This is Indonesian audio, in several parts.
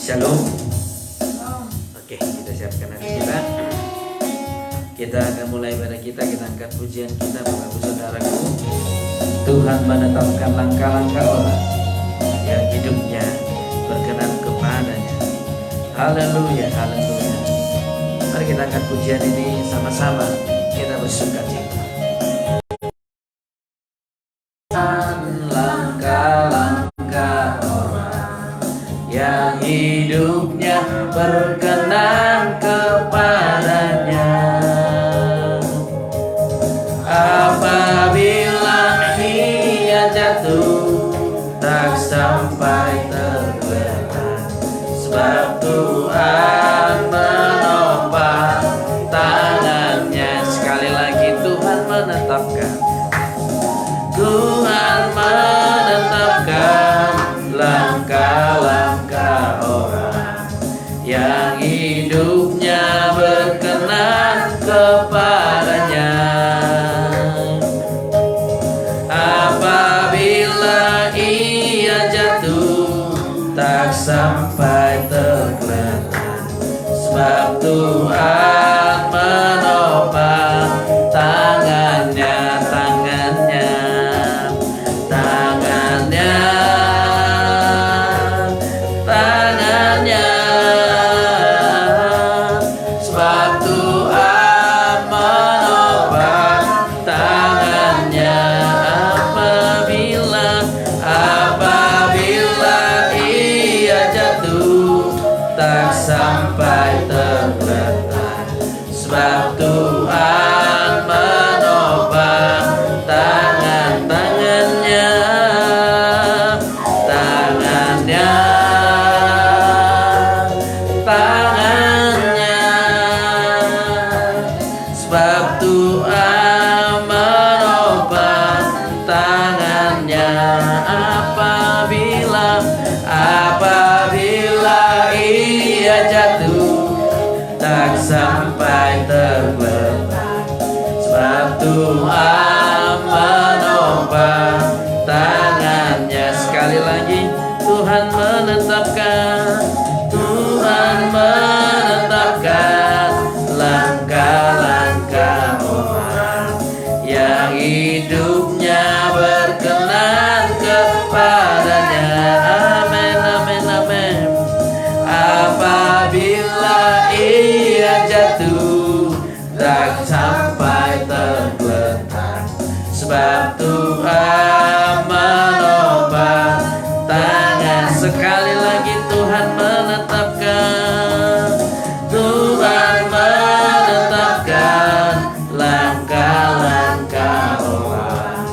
Shalom. Oke, kita siapkan hati kita. Kita akan mulai pada kita angkat pujian kita, Bapak Ibu Saudaraku. Tuhan menetapkan langkah-langkah orang yang hidupnya berkenan kepadanya. Haleluya, haleluya. Mari kita angkat pujian ini sama-sama, kita bersuka cita. Langkah-langkah orang yang hidupnya berkenan kepadanya. Apabila ia jatuh tak sampai tergeletak, sebab Tuhan menopang tangannya. Sekali lagi Tuhan menetapkan, Tuhan menetapkan langkah-langkah orang yang hidupnya berkenan kepadanya. Apabila ia jatuh tak sampai tergeletak, sebab Tuhan menopang tangannya. Sampai tergeletak, sebab Tuhan menopang tangannya, sebab Tuhan menopang tangannya. Apabila ia jatuh tak sampai tergeletak, sebab Tuhan menopang tangannya. Sekali lagi Tuhan menetapkan, Tuhan menetapkan langkah-langkah orang yang hidupnya berkenan kepadanya. Amin, amin, amin. Apabila ia jatuh tak sampai tergeletak, sebab Tuhan menopang tangan. Sekali lagi Tuhan menetapkan, Tuhan menetapkan langkah-langkah orang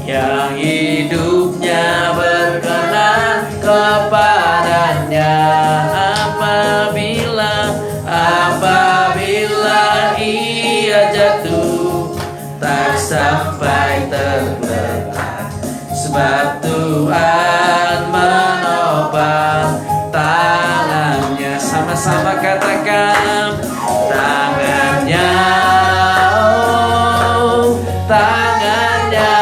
yang hidupnya berkenan kepadanya. Apabila ia jatuh tak sampai tergeletak, sebab Tuhan menopang tangannya. Sama-sama katakan, tangannya, oh, tangannya,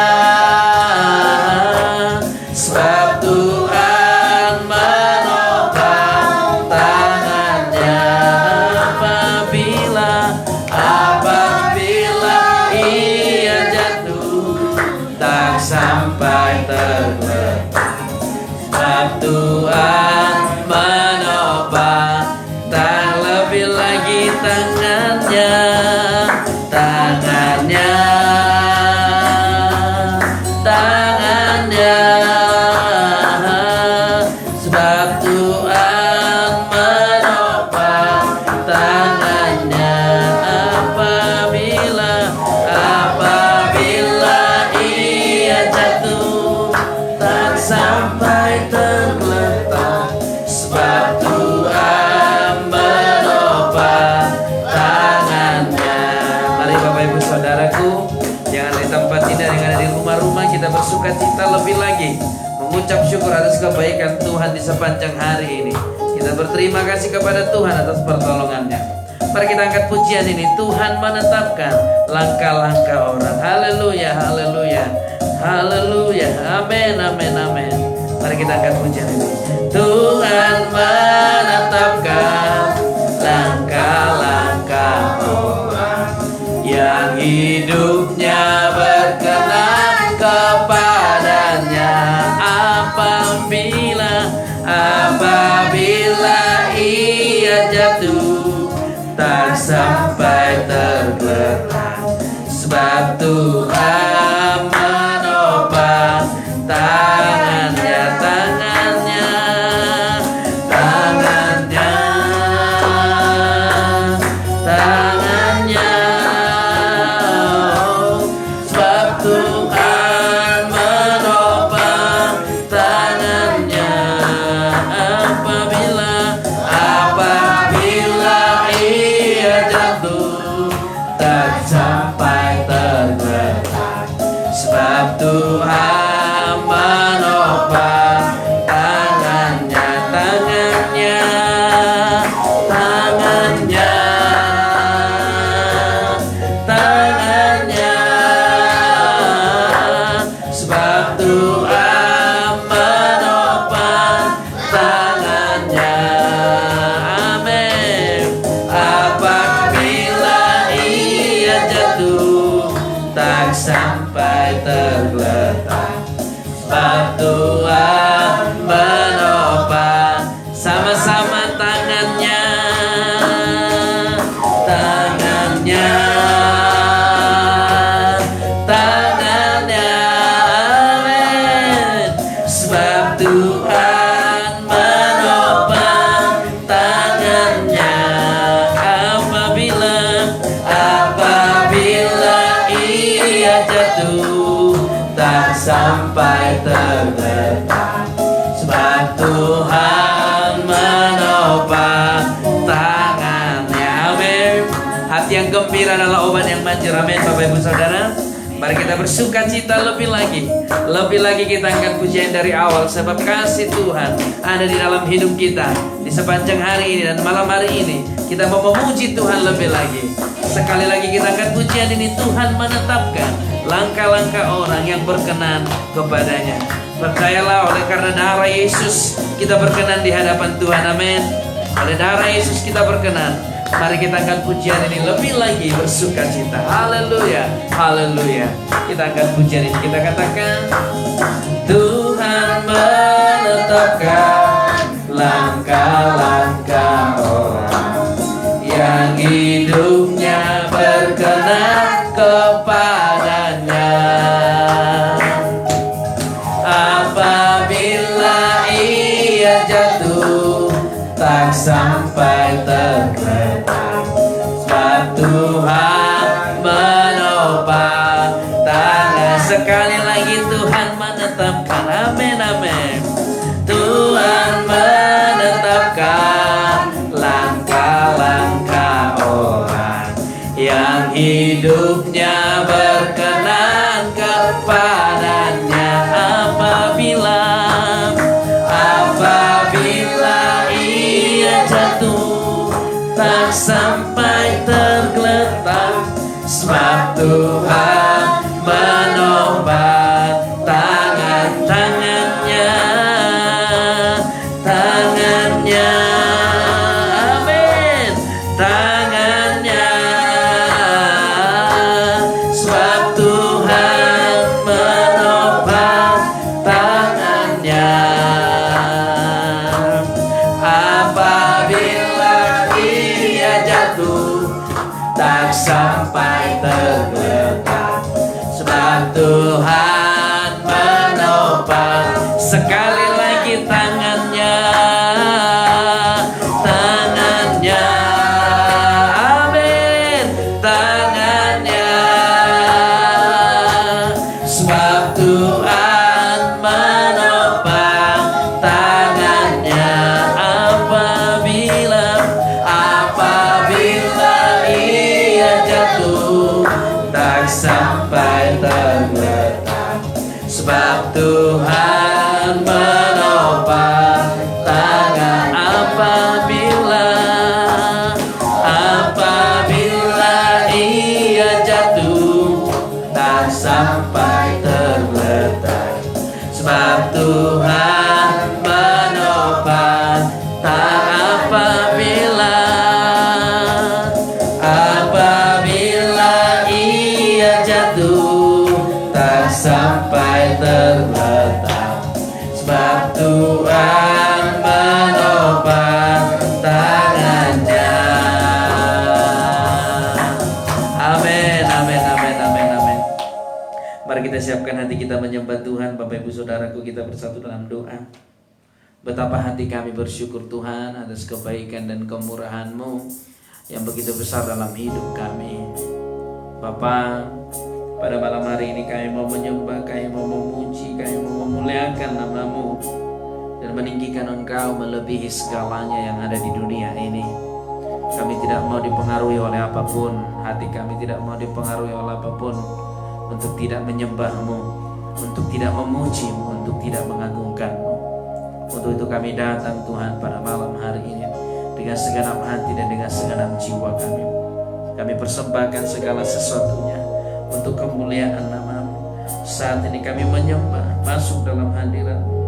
sebab Tuhan menopang tangannya. Apabila ia jatuh tak sampai tergeletak, sebab Tuhan menopang terlebih lagi tangannya, sebab Tuhan menopang tangannya. Apabila ia jatuh tak sampai tergeletak, sebab Tuhan menopang tangannya. Mari Bapak Ibu Saudaraku, jangan di tempat ini yang ada di rumah-rumah, kita bersuka cita lebih lagi, mengucap syukur atas kebaikan Tuhan di sepanjang hari ini. Kita berterima kasih kepada Tuhan atas pertolongannya. Mari kita angkat pujian ini. Tuhan menetapkan langkah-langkah orang. Haleluya, haleluya, haleluya. Amin, amin, amin. Mari kita angkat pujian ini. Tuhan menetapkan tak sampai tergeletak, sebab Tuhan menopang tangannya, tangannya, tangannya, tangannya. Sebab Tuhan menopang tangannya. Apabila ia jatuh tak sampai tergeletak, sebab Tuhan menopang tangannya, tangannya, tangannya, tangannya. Sebab Tuhan menopang tangannya. Amin. Apabila ia jatuh tak sampai tergeletak, sebab Tuhan menopang. Sama-sama tangannya, tangannya, tangannya. Amin. Sebab Tuhan menopang tangannya. Apabila ia jatuh tak sampai tergeletak, sebab Tuhan menopang tangannya. Amin. Hati yang gembira adalah obat yang manjur. Amin. Bapak Ibu Saudara, mari kita bersuka cita lebih lagi. Lebih lagi kita angkat pujian dari awal, sebab kasih Tuhan ada di dalam hidup kita. Di sepanjang hari ini dan malam hari ini kita mau memuji Tuhan lebih lagi. Sekali lagi kita angkat pujian ini. Tuhan menetapkan langkah-langkah orang yang berkenan kepadanya. Percayalah, oleh karena darah Yesus kita berkenan di hadapan Tuhan. Amin. Oleh darah Yesus kita berkenan. Mari kita angkat pujian ini lebih lagi, bersuka cita. Haleluya, haleluya. Kita angkat pujian ini, kita katakan, Tuhan menetapkan langkah-langkah orang yang hidupnya berkenan kepadanya. Apabila ia jatuh tak sampai tergeletak, sebab Tuhan menopang tangan. Sekali lagi Tuhan menetapkan. Amin, amin. Tuhan menetapkan langkah-langkah orang yang hidupnya berkenan kepadanya. Apabila ia jatuh tak sampai tergeletak, sebab Tuhan menopang tangannya, tangannya. Amin. Tangannya. Sebab Tuhan menopang tangannya. Apabila ia jatuh tak sampai tergeletak, sebab Tuhan menopang. Sekali lagi tangannya, tangannya. Amin. Tangannya. Sebab Tuhan menopang tangannya. Apabila ia jatuh tak sampai tergeletak, siapkan hati kita menyembah Tuhan. Bapak Ibu Saudaraku, kita bersatu dalam doa. Betapa hati kami bersyukur Tuhan atas kebaikan dan kemurahan-Mu yang begitu besar dalam hidup kami. Bapa, pada malam hari ini kami mau menyembah, kami mau memuji, kami mau memuliakan nama-Mu dan meninggikan Engkau melebihi segalanya yang ada di dunia ini. Kami tidak mau dipengaruhi oleh apapun, hati kami tidak mau dipengaruhi oleh apapun untuk tidak menyembah-Mu, untuk tidak memuji-Mu, untuk tidak mengagungkan-Mu. Untuk itu kami datang Tuhan pada malam hari ini dengan segenap hati dan dengan segenap jiwa kami. Kami persembahkan segala sesuatunya untuk kemuliaan nama-Mu. Saat ini kami menyembah, masuk dalam hadirat-Mu.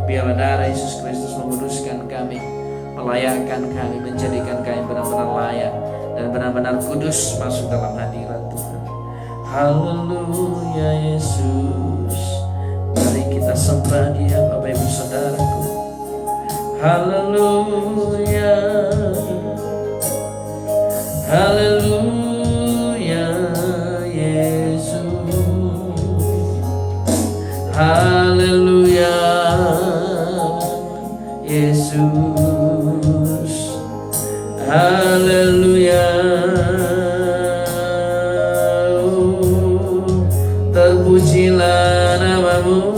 Biarlah darah Yesus Kristus menguduskan kami, melayakkan kami, menjadikan kami benar-benar layak dan benar-benar kudus masuk dalam hadirat Tuhan. Haleluya Yesus. Mari kita sembah Dia Bapak Ibu Saudaraku. Haleluya. Haleluya Yesus. Haleluya Yesus. Haleluya. Terpujilah nama-Mu,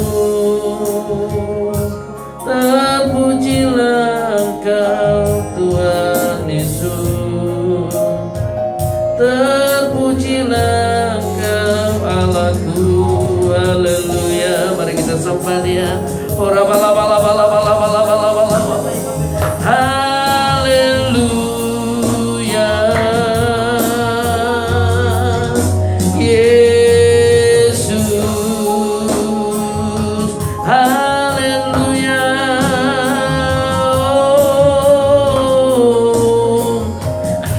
terpujilah Engkau Tuhan Yesus, terpujilah Engkau Allahku. Haleluya. Mari kita sembah Dia. Ora bala bala bala bala bala bala bala. Haleluya Yesus. Haleluya.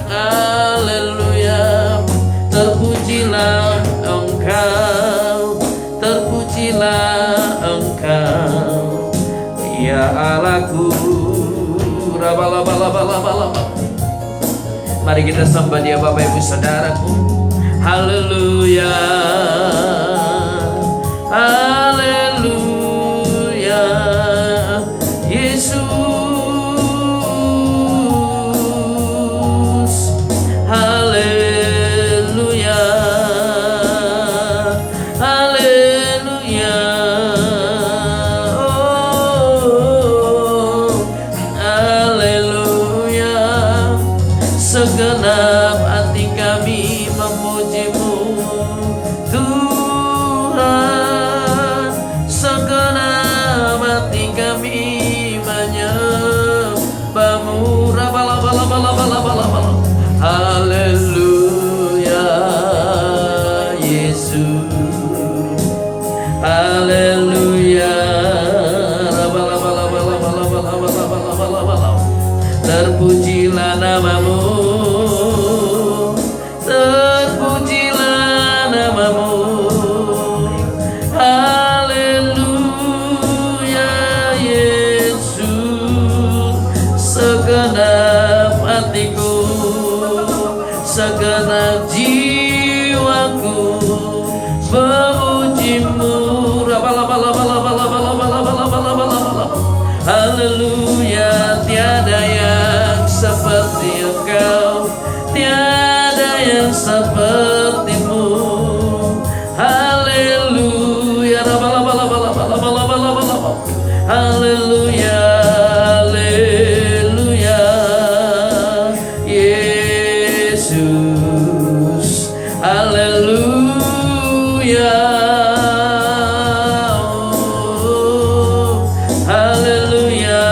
Haleluya. Terpujilah Engkau, terpujilah Engkau ya Allahku. Mari kita sembah Dia Bapak Ibu Saudaraku. Haleluya. Haleluya Yesus. Haleluya. Haleluya. Segenap hati kami memuji-Mu Tuhan, segenap hati kami menyembah-Mu. Haleluya Yesus. Haleluya. Terpujilah nama-Mu, terpujilah nama-Mu. Haleluya Yesus. Segenap hatiku, segenap jiwaku memuji-Mu. Haleluya. Tiada yang seperti Engkau, tiada yang seperti-Mu. Haleluya. Haleluya. Haleluya Yesus. Haleluya. Haleluya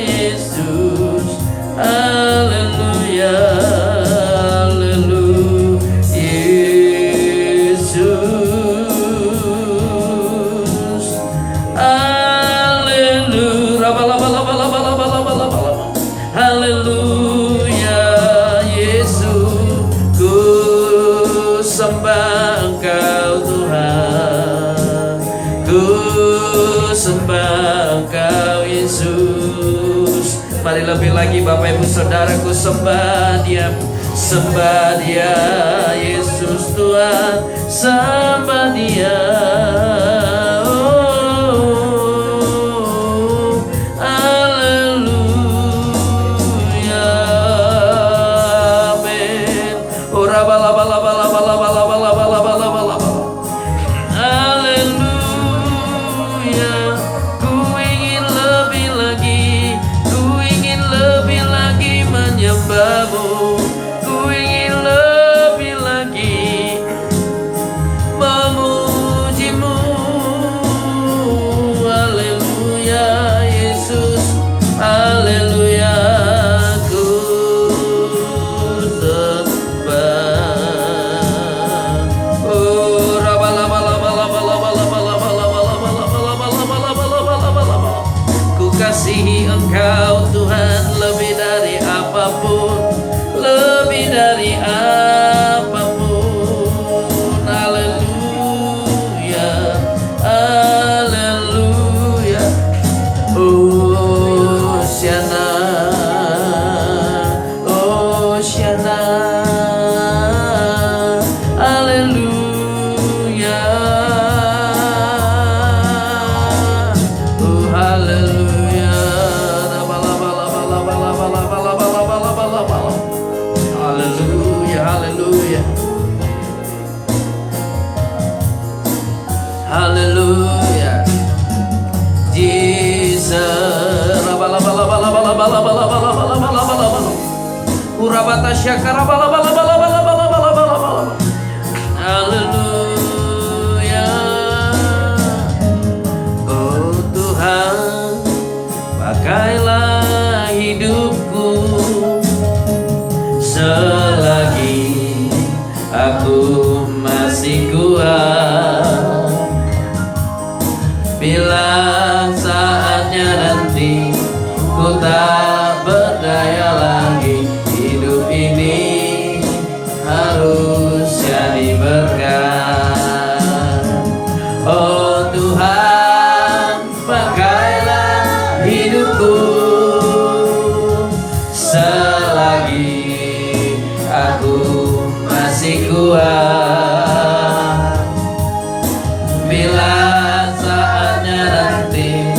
Yesus. Haleluya. Haleluya Yesus. Haleluya. Haleluya Yesus. Ku sembah Engkau Tuhan, ku sembah Engkau Yesus. Mari lebih lagi Bapak Ibu Saudaraku sembah Dia, sembah Dia, Yesus Tuhan, sembah Dia. Kasihi Engkau Tuhan lebih dari apapun, lebih dari apapun. Haleluya, haleluya. Hosiana, Hosiana, haleluya, haleluya. Hallelujah, hallelujah, Jesus. Hallelujah. Oh Tuhan, pakailah hidupku selagi aku masih kuat. Bila saatnya nanti ku tak berdaya lagi, hidup ini harus jadi berkat. Oh Tuhan, pakailah hidupku selagi aku masih kuat. Bila saatnya nanti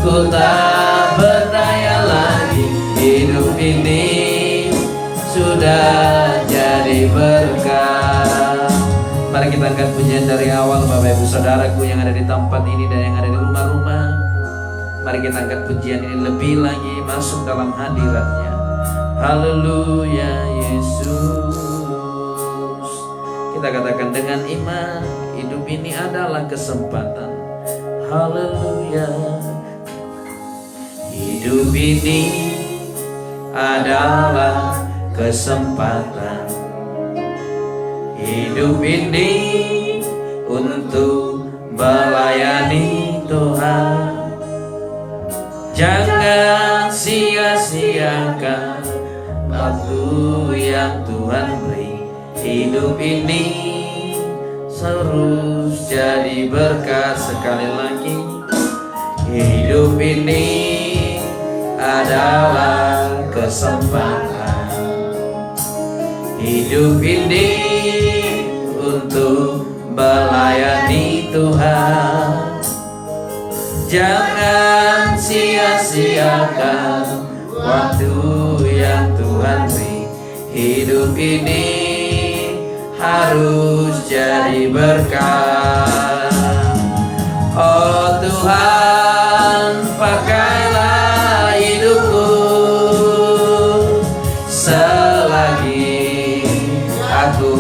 ku tak berdaya lagi, hidup ini sudah jadi berkat. Mari kita angkat pujian dari awal Bapak Ibu Saudaraku yang ada di tempat ini dan yang ada di rumah-rumah. Mari kita angkat pujian ini lebih lagi masuk dalam hadirat-Nya. Haleluya Yesus. Kita katakan dengan iman, hidup ini adalah kesempatan. Haleluya. Hidup ini adalah kesempatan. Hidup ini untuk melayani Tuhan. Jangan sia-siakan waktu yang Tuhan beri. Hidup ini harus jadi berkat. Sekali lagi, hidup ini adalah kesempatan. Hidup ini untuk melayani Tuhan. Jangan sia-siakan waktu yang Tuhan beri. Hidup ini harus jadi berkat. Oh Tuhan, pakailah hidupku selagi aku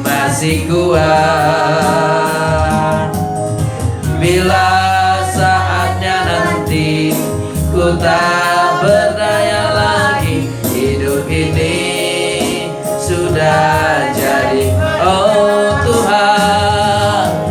masih kuat. Bila saatnya nanti ku tak berdaya lagi, hidup ini sudah jadi. Oh Tuhan,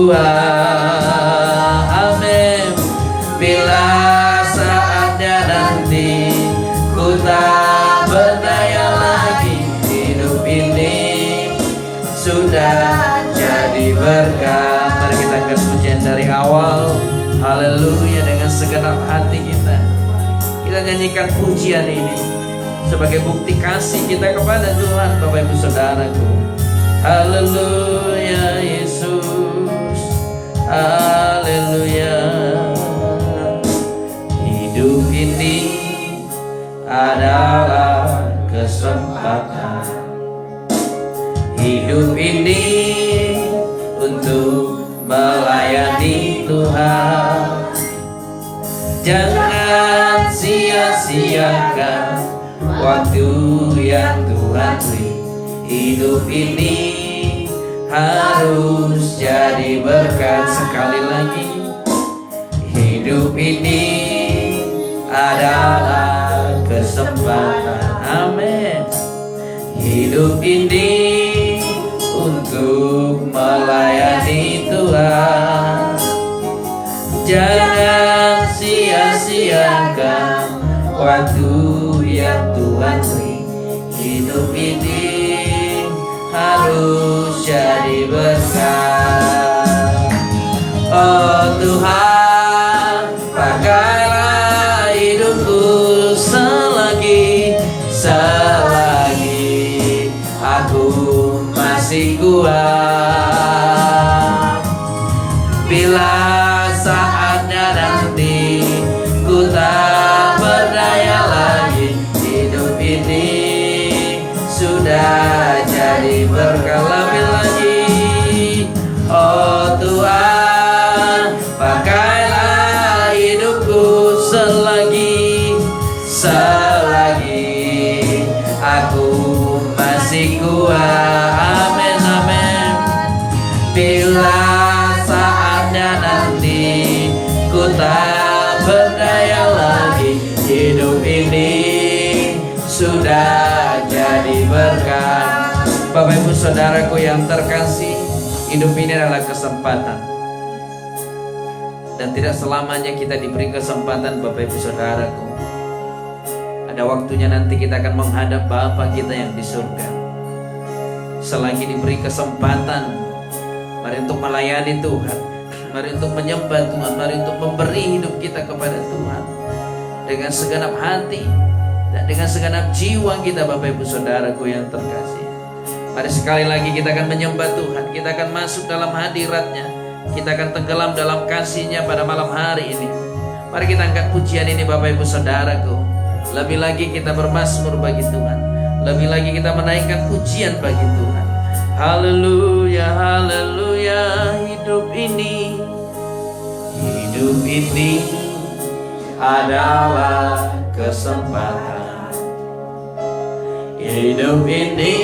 Tuhan. Amin. Bila saatnya nanti ku tak berdaya lagi, hidup ini sudah jadi berkat. Mari kita angkat pujian dari awal. Haleluya, dengan segenap hati kita nyanyikan pujian ini sebagai bukti kasih kita kepada Tuhan, Bapak Ibu Saudaraku. Haleluya Yesus, haleluya. Hidup ini adalah kesempatan, hidup ini untuk melayani Tuhan. Jangan sia-siakan waktu yang Tuhan beri. Hidup ini harus jadi berkat. Sekali lagi, hidup ini adalah kesempatan. Amin. Hidup ini untuk melayani Tuhan. Jangan sia-siakan waktu yang Tuhan beri. Hidup ini harus jadi berkat. Oh Tuhan, pakailah hidupku selagi aku masih kuat. Bila saatnya nanti ku tak berdaya lagi, hidup ini sudah jadi berkat. Lebih lagi, oh Tuhan, pakailah hidupku selagi aku masih kuat. Amin, amin. Bila saatnya nanti ku tak berdaya lagi, hidup ini sudah jadi berkat. Bapak Ibu Saudaraku yang terkasih, hidup ini adalah kesempatan, dan tidak selamanya kita diberi kesempatan. Bapak Ibu Saudaraku, ada waktunya nanti kita akan menghadap Bapa kita yang di surga. Selagi diberi kesempatan, mari untuk melayani Tuhan, mari untuk menyembah Tuhan, mari untuk memberi hidup kita kepada Tuhan dengan segenap hati dan dengan segenap jiwa kita. Bapak Ibu Saudaraku yang terkasih, mari sekali lagi kita akan menyembah Tuhan. Kita akan masuk dalam hadirat-Nya, kita akan tenggelam dalam kasih-Nya pada malam hari ini. Mari kita angkat pujian ini Bapak Ibu Saudaraku. Lebih lagi kita bermazmur bagi Tuhan, lebih lagi kita menaikkan pujian bagi Tuhan. Haleluya, haleluya. Hidup ini adalah kesempatan. Hidup ini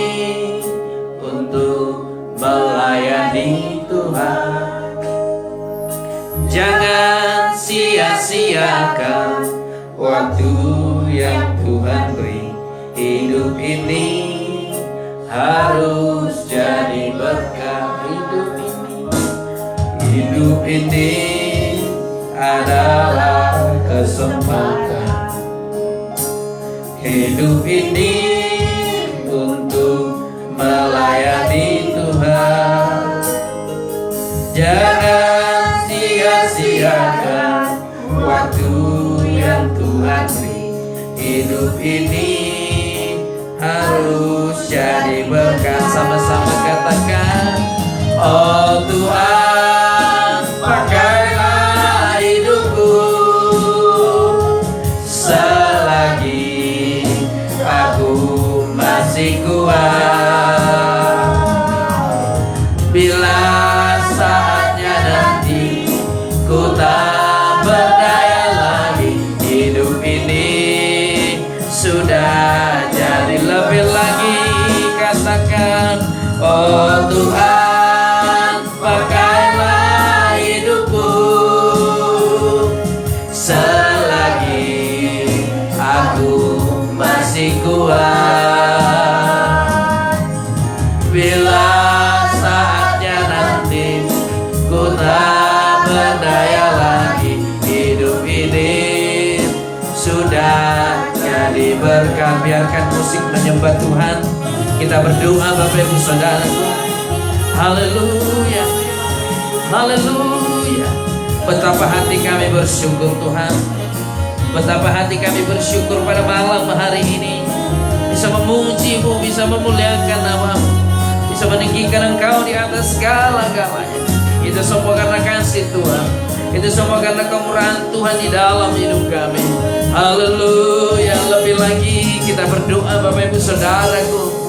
untuk melayani Tuhan. Jangan sia-siakan waktu yang Tuhan beri. Hidup ini harus jadi berkat. Hidup ini adalah kesempatan. Hidup ini untuk melayani Tuhan. Jangan sia-siakan waktu yang Tuhan beri. Hidup ini harus jadi berkat. Sama-sama katakan, oh Tuhan, pakailah hidupku selagi aku masih kuat. Bila saatnya nanti ku tak berdaya lagi, hidup ini sudah jadi. Lebih lagi katakan, oh Tuhan, pakailah hidupku selagi aku masih kuat. Bila saatnya nanti ku berkat. Biarkan musik menyembah Tuhan. Kita berdoa Bapak Ibu Saudaraku. Haleluya, haleluya. Betapa hati kami bersyukur Tuhan. Betapa hati kami bersyukur pada malam hari ini bisa memuji-Mu, bisa memuliakan nama-Mu, bisa meninggikan Engkau di atas segala-galanya. Itu semua karena kasih Tuhan. Itu semua karena kemurahan Tuhan di dalam hidup kami. Haleluya. Lebih lagi kita berdoa Bapak Ibu Saudaraku.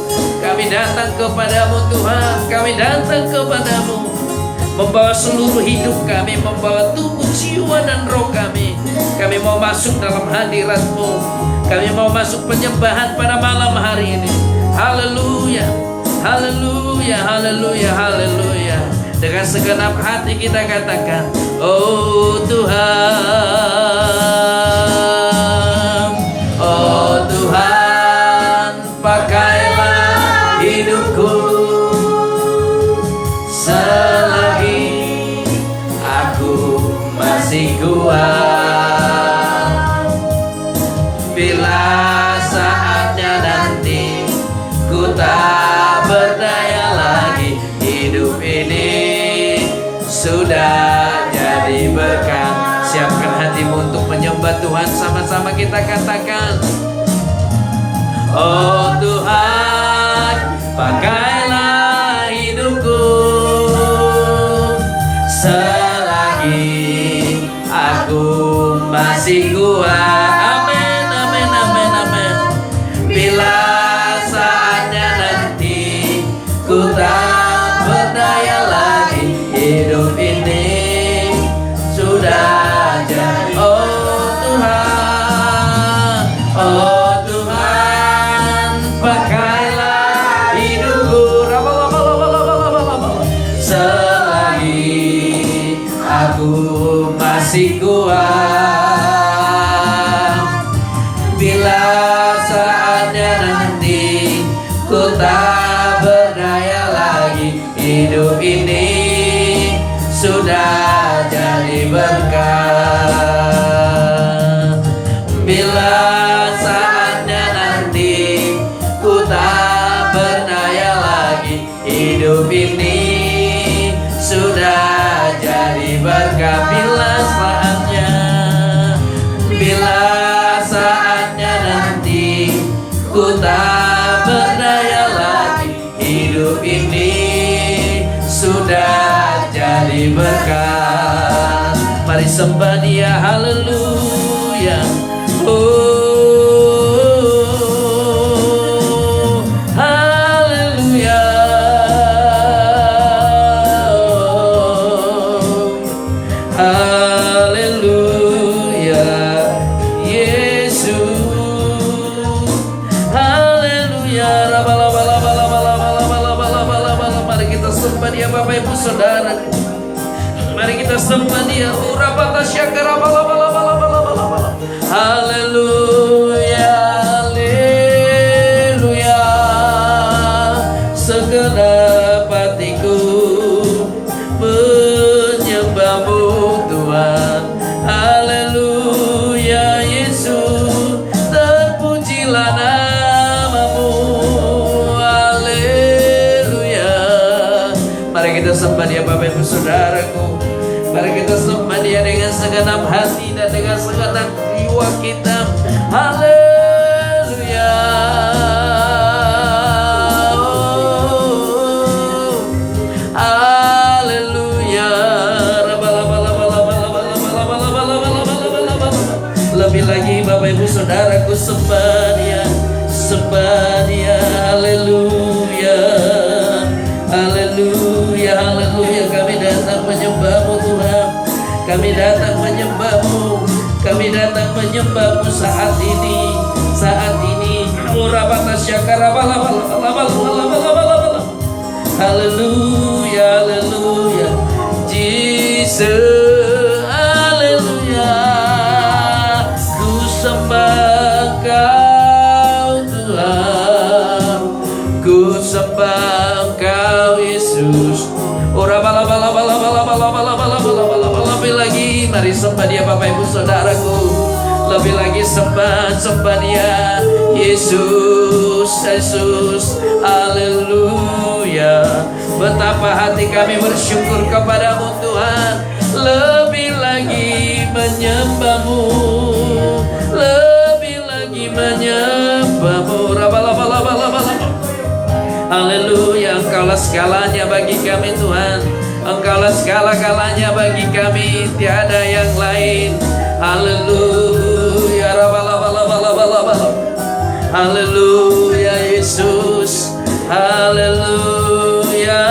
Kami datang kepadamu Tuhan. Kami datang kepadamu, membawa seluruh hidup kami, membawa tubuh, jiwa, dan roh kami. Kami mau masuk dalam hadirat-Mu. Kami mau masuk penyembahan pada malam hari ini. Haleluya, haleluya, haleluya, haleluya. Dengan segenap hati kita katakan, oh Tuhan, oh Tuhan, pakailah hidupku selagi aku masih kuat. Bila saatnya nanti ku tak berdaya lagi, hidup ini sudah jadi berkat. Siapkan hatimu untuk menyembah Tuhan. Sama-sama kita katakan, oh Tuhan, pakailah hidupku selagi aku masih kuat. Amin, amin, amin, amin. Bila saatnya nanti ku tak berdaya lagi, hidup ini sudah jadi. Oh Tuhan, oh Tuhan, pakailah hidupku selagi aku masih kuat. Bila saatnya nanti ku tak berdaya lagi, hidup ini sudah jadi berkat. Bila saatnya nanti ku tak berdaya lagi, hidup ini sudah jadi berkat. Bila saatnya nanti ku tak berdaya lagi, hidup ini sudah jadi berkat. Mari sembah Dia, haleluya. Oh, haleluya. Haleluya, Yesus. Haleluya. Mari kita sembah Dia Bapak Ibu Saudara. Mari kita sembah Dia. Haleluya, haleluya. Segenap hatiku menyembah-Mu Tuhan. Haleluya, Yesus, terpujilah nama-Mu. Haleluya. Mari kita sembah Dia Bapak Ibu Saudaraku. Mari kita sembah Dia dengan segenap hati dan dengan segenap jiwa kita. Haleluya. Oh, haleluya. Lebih lagi Bapak Ibu Saudaraku, sembah Dia, sembah Dia. Haleluya, haleluya, haleluya. Kami datang menyembah-Mu Tuhan. Kami datang menyembah-Mu. Kami datang menyembah-Mu saat ini, saat ini. Haleluya, haleluya, Jesus, haleluya. Ku sembah Kau Tuhan, ku sembah Kau Yesus. Lebih lagi, mari sembah Dia Bapak Ibu Saudaraku. Lebih lagi sembah Dia, Yesus, Yesus. Haleluya. Betapa hati kami bersyukur kepadamu Tuhan. Lebih lagi menyembah-Mu, lebih lagi menyembah-Mu. Haleluya. Engkaulah segalanya bagi kami Tuhan. Engkaulah segala-galanya bagi kami, tiada yang lain. Haleluya. Haleluya Yesus. Haleluya.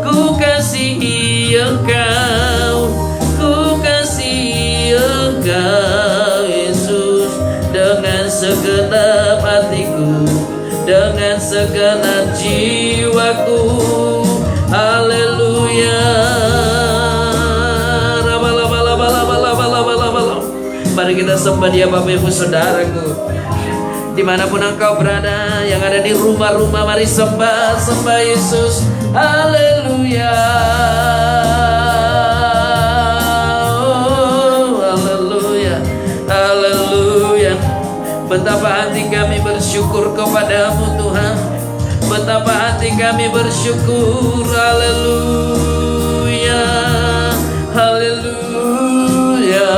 Ku kasihi Engkau, ku kasihi Engkau Yesus. Dengan segenap hatiku, dengan segenap jiwaku. Haleluya. Mari kita sembah Dia Bapak Ibu Saudaraku. Dimanapun engkau berada, yang ada di rumah-rumah, mari sembah Yesus. Haleluya. Haleluya. Haleluya. Betapa hati kami bersyukur kepadamu Tuhan. Betapa hati kami bersyukur. Haleluya. Haleluya.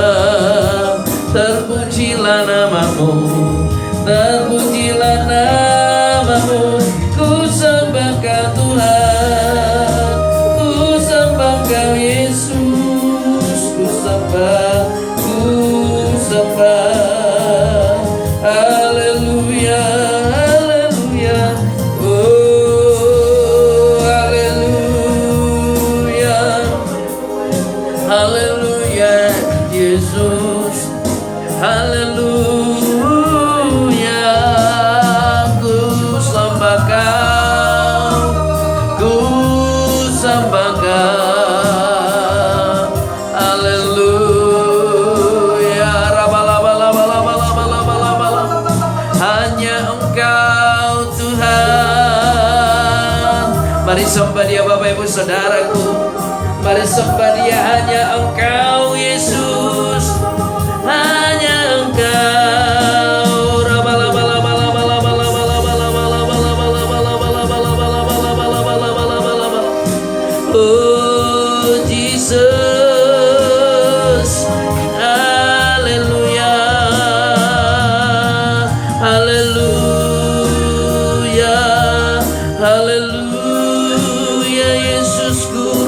Terpujilah namamu, terpujilah namamu. Ku sembah Kau Tuhan, ku sembah Kau Yesus. Ku sembah, ku sembah. Haleluya, haleluya. Oh, haleluya. Haleluya Yesus. Haleluya. Ku sembah Kau, ku sembah Kau. Haleluya. Hanya Engkau Tuhan. Mari sembah Dia Bapak Ibu Saudaraku. Mari sembah Dia, hanya Engkau Yesus. Hanya Engkau. Oh Jesus. Haleluya. Haleluya. Haleluya Yesusku.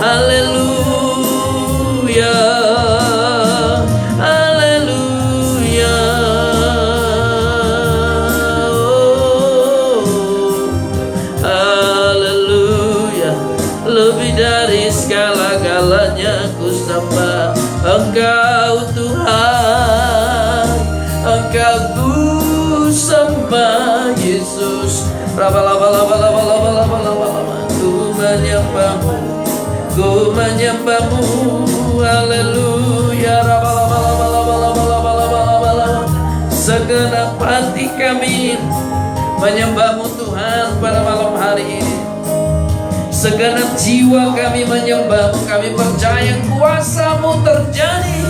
Haleluya. Haleluya. Haleluya. Lebih dari segala-galanya ku sembah Engkau Tuhan. Engkau ku sembah Yesus. Ku menyembahmu, ku menyembahmu. Haleluya. Segenap hati kami menyembahmu Tuhan pada malam hari ini. Segenap jiwa kami menyembahmu. Kami percaya kuasa-Mu terjadi,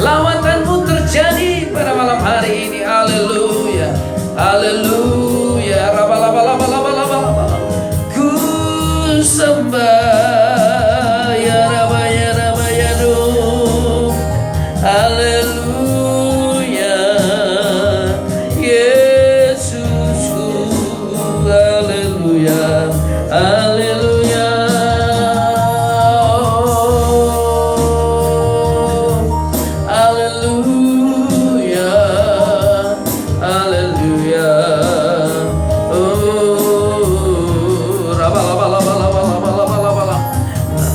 lawatanmu terjadi pada malam hari ini. Haleluya. Haleluya. Ku sembah ya Rabba ya Rabba ya Duh. Haleluya Yesusku. Haleluya. Haleluya. Haleluya. Haleluya.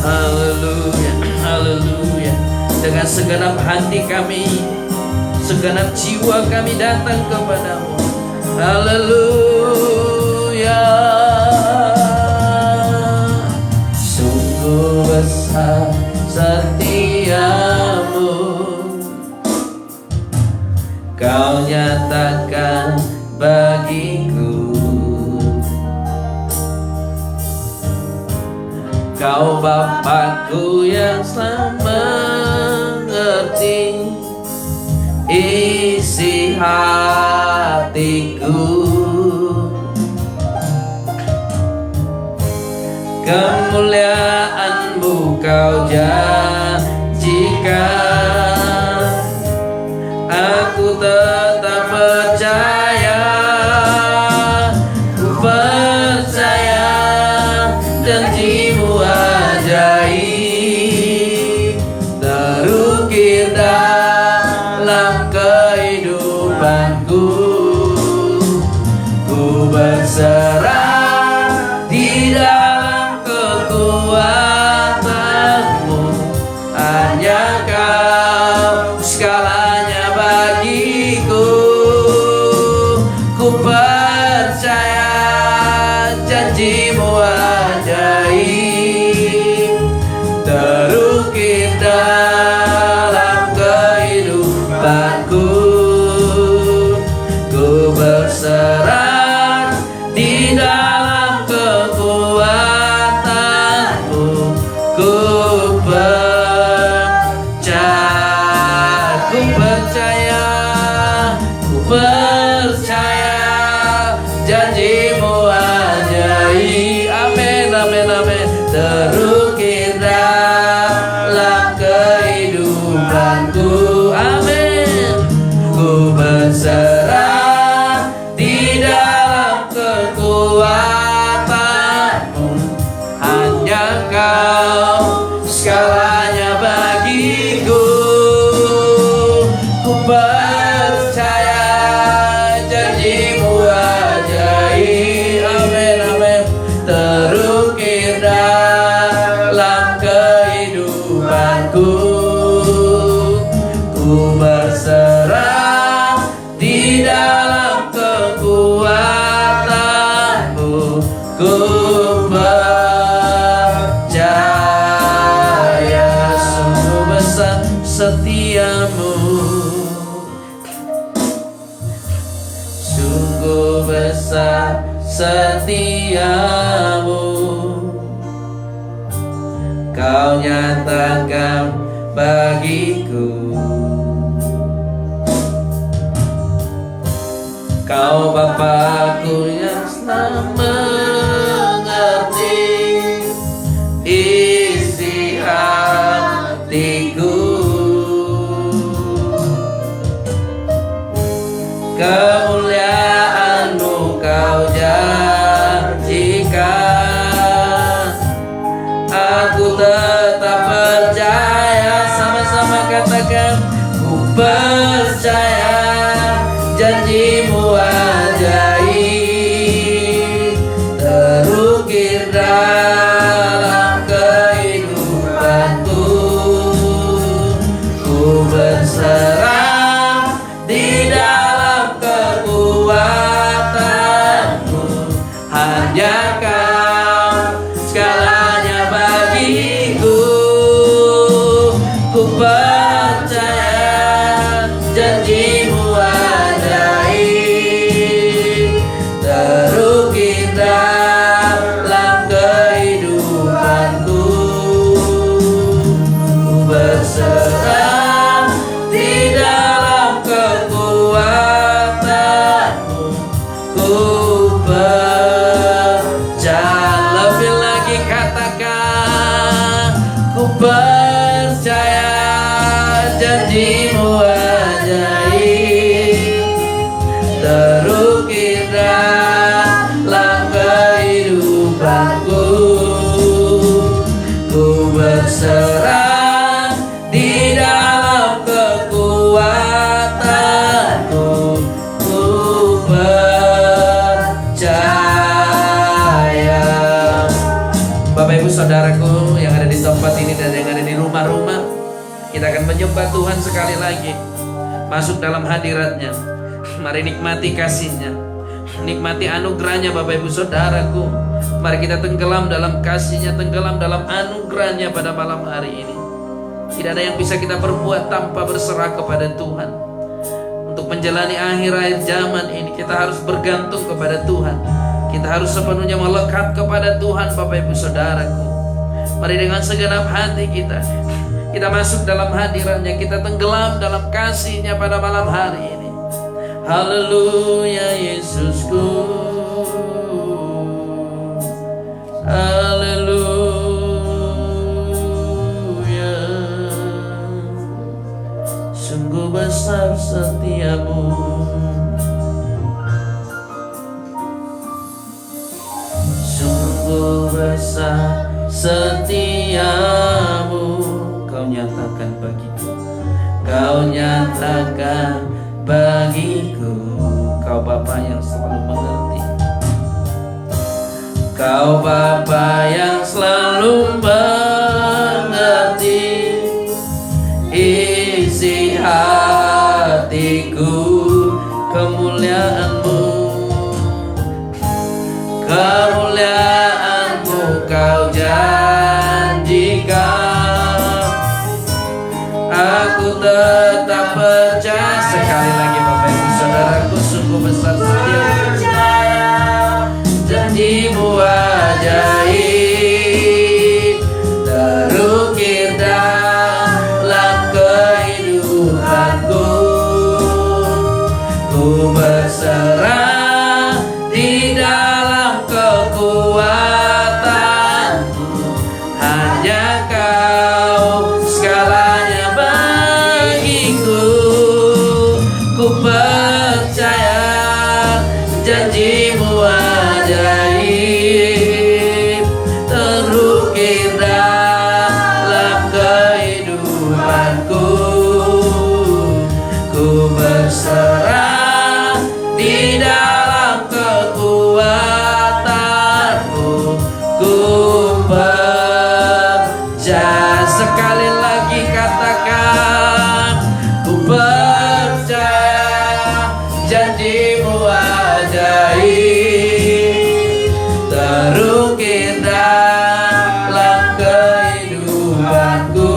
Haleluya. Haleluya. Dengan segenap hati kami, segenap jiwa kami datang kepadamu. Haleluya. Sungguh besar setiamu, Kau nyatakan bagiku. Kau Bapakku yang selamat. Kemuliaan-Mu Kau janjikan, aku tetap percaya, ku percaya janji-Mu ajaib terukir dalam kehidupanku. Ku berserah di dalam kekuatan-Mu, hanya Kau segalanya bagiku. Ku percaya janji-Mu ajaib terukir dalam kehidupanku. Ku berserah di dalam kekuatan-Mu. Ku percaya, ku percaya, ku percaya janji-Mu ajaib. Amin, amin, amin. Terukir dalam kehidupanku. Amin. Ku berserah di dalam kekuatan-Mu, hanya Kau segalanya bagiku. Ku percaya janji-Mu ajaib. Amin, amin. Terukir dalam kehidupanku. Ku berserah di dalam kekuatan-Mu. Ku percaya sungguh besar setia-Mu, sungguh besar setia-Mu. Kau nyatakan bagiku, Kau Bapakku yang mengerti isi hatiku. Kemuliaan-Mu Kau janjikan, aku tetap percaya. Sama-sama katakan, ku percaya janji-Mu ajaib terukir dalam kehidupanku. Ku berserah di dalam kekuatan-Mu, hanya Kau segalanya bagiku. Ku percaya janji-Mu ajaib terukir dalam kehidupanku. Ku berserah di dalam kekuatan-Mu. Ku percaya, lebih lagi katakan, ku percaya janji-Mu ajaib terukir dalam kehidupanku. Ku berserah di dalam kekuatan-Mu. Ku percaya. Bapak Ibu Saudaraku yang ada di tempat ini dan yang ada di rumah-rumah, kita akan menyembah Tuhan sekali lagi, masuk dalam hadirat-Nya. Mari nikmati kasih-Nya, nikmati anugerah-Nya Bapak Ibu Saudaraku. Mari kita tenggelam dalam kasih-Nya, tenggelam dalam anugerah-Nya pada malam hari ini. Tidak ada yang bisa kita perbuat tanpa berserah kepada Tuhan. Untuk menjalani akhir-akhir zaman ini, kita harus bergantung kepada Tuhan. Kita harus sepenuhnya melekat kepada Tuhan Bapak Ibu Saudaraku. Mari dengan segenap hati kita masuk dalam hadirat-Nya, kita tenggelam dalam kasih-Nya pada malam hari ini. Haleluya Yesusku, haleluya. Sungguh besar setiamu, sungguh besar setiamu. Kau nyatakan bagiku, kau nyatakan bagiku. Kau Bapa yang selalu mengerti, Kau Bapa yang selalu mengerti isi hatiku. Kemuliaan-Mu, kemuliaan-Mu Kau janjikan. Aku tetap percaya. Sekali lagi Bapak Ibu Saudaraku, sungguh besar setiamu, janji-Mu ajaib, terukir dalam kehidupanku. Ku berserah di dalam kekuatanmu, hanya Kau segalanya bagiku. Ku percaya janji-Mu ajaib, terukir dalam kehidupanku. Ku berserah di dalam kekuatanmu. Ku percaya. Sekali lagi katakan, ku percaya janji-Mu ajaib, terukir dalam kehidupanku.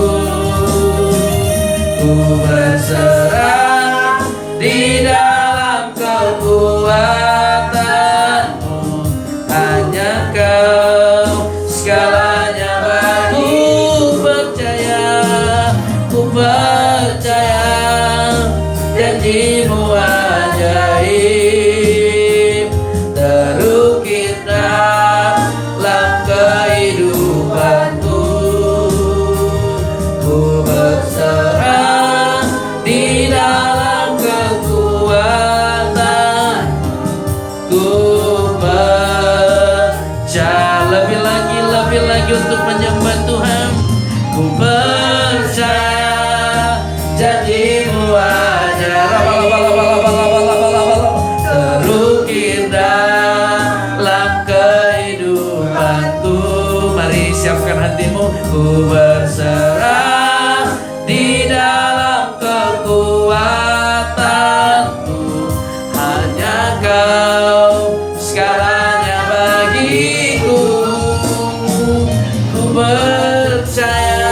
Ku berserah di dalam kekuatanmu, hanya Kau segalanya bagi. Ku percaya janji-Mu ajaib, terukir dalam kehidupanku. Ku berserah di dalam kekuatanmu. Ku percaya. Lebih lagi untuk menyembah Tuhan. Ku percaya janji-Mu ajaib, terukir dalam kehidupanku. Mari siapkan hatimu. Ku berserah di dalam kekuatanmu, hanya Kau segalanya bagiku. Ku percaya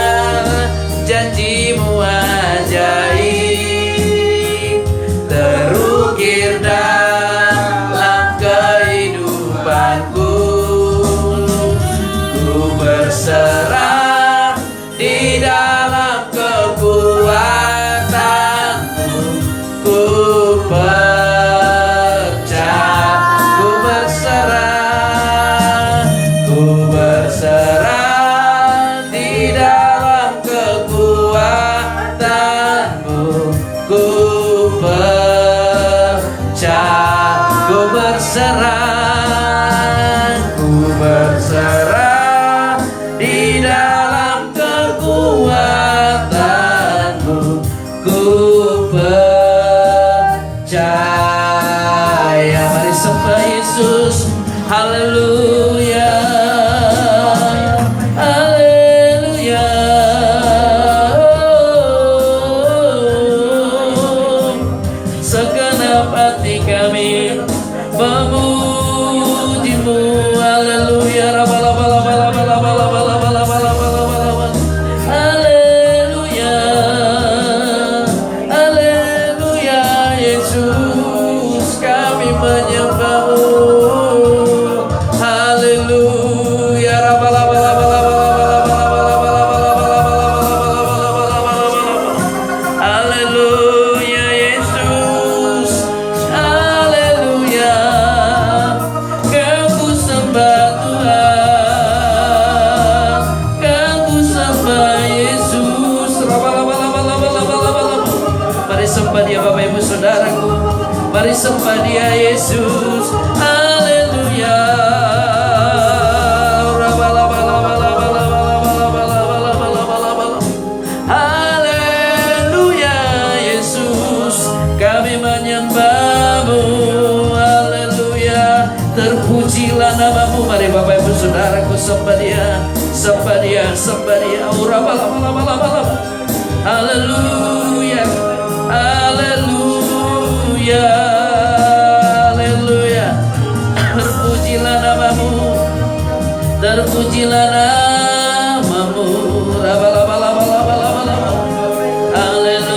janji-Mu ajaib, terukir dalam kehidupanku. Ku berserah di dalam kekuatanmu. Ku percaya. Ku berserah, ku berserah di dalam kekuatanmu. Ku percaya. Ku berserah, ku berserah di dalam kekuatanmu. Ku percaya. Mari sembah Yesus. Haleluya, haleluya. Segenap hati kami memuji-Mu. Haleluya. Haleluya, haleluya Yesus, kami menyembah-Mu. Haleluya. sembah Dia Bapak Ibu Saudaraku. Mari sembah Dia Yesus. Haleluya. Haleluya Yesus, kami menyembah-Mu. Haleluya, terpujilah nama-Mu. Mari Bapak Ibu Saudaraku sembah Dia, sembah Dia, sembah Dia. Haleluya, haleluya, haleluya. Terpujilah nama-Mu, terpujilah nama-Mu. Haleluya,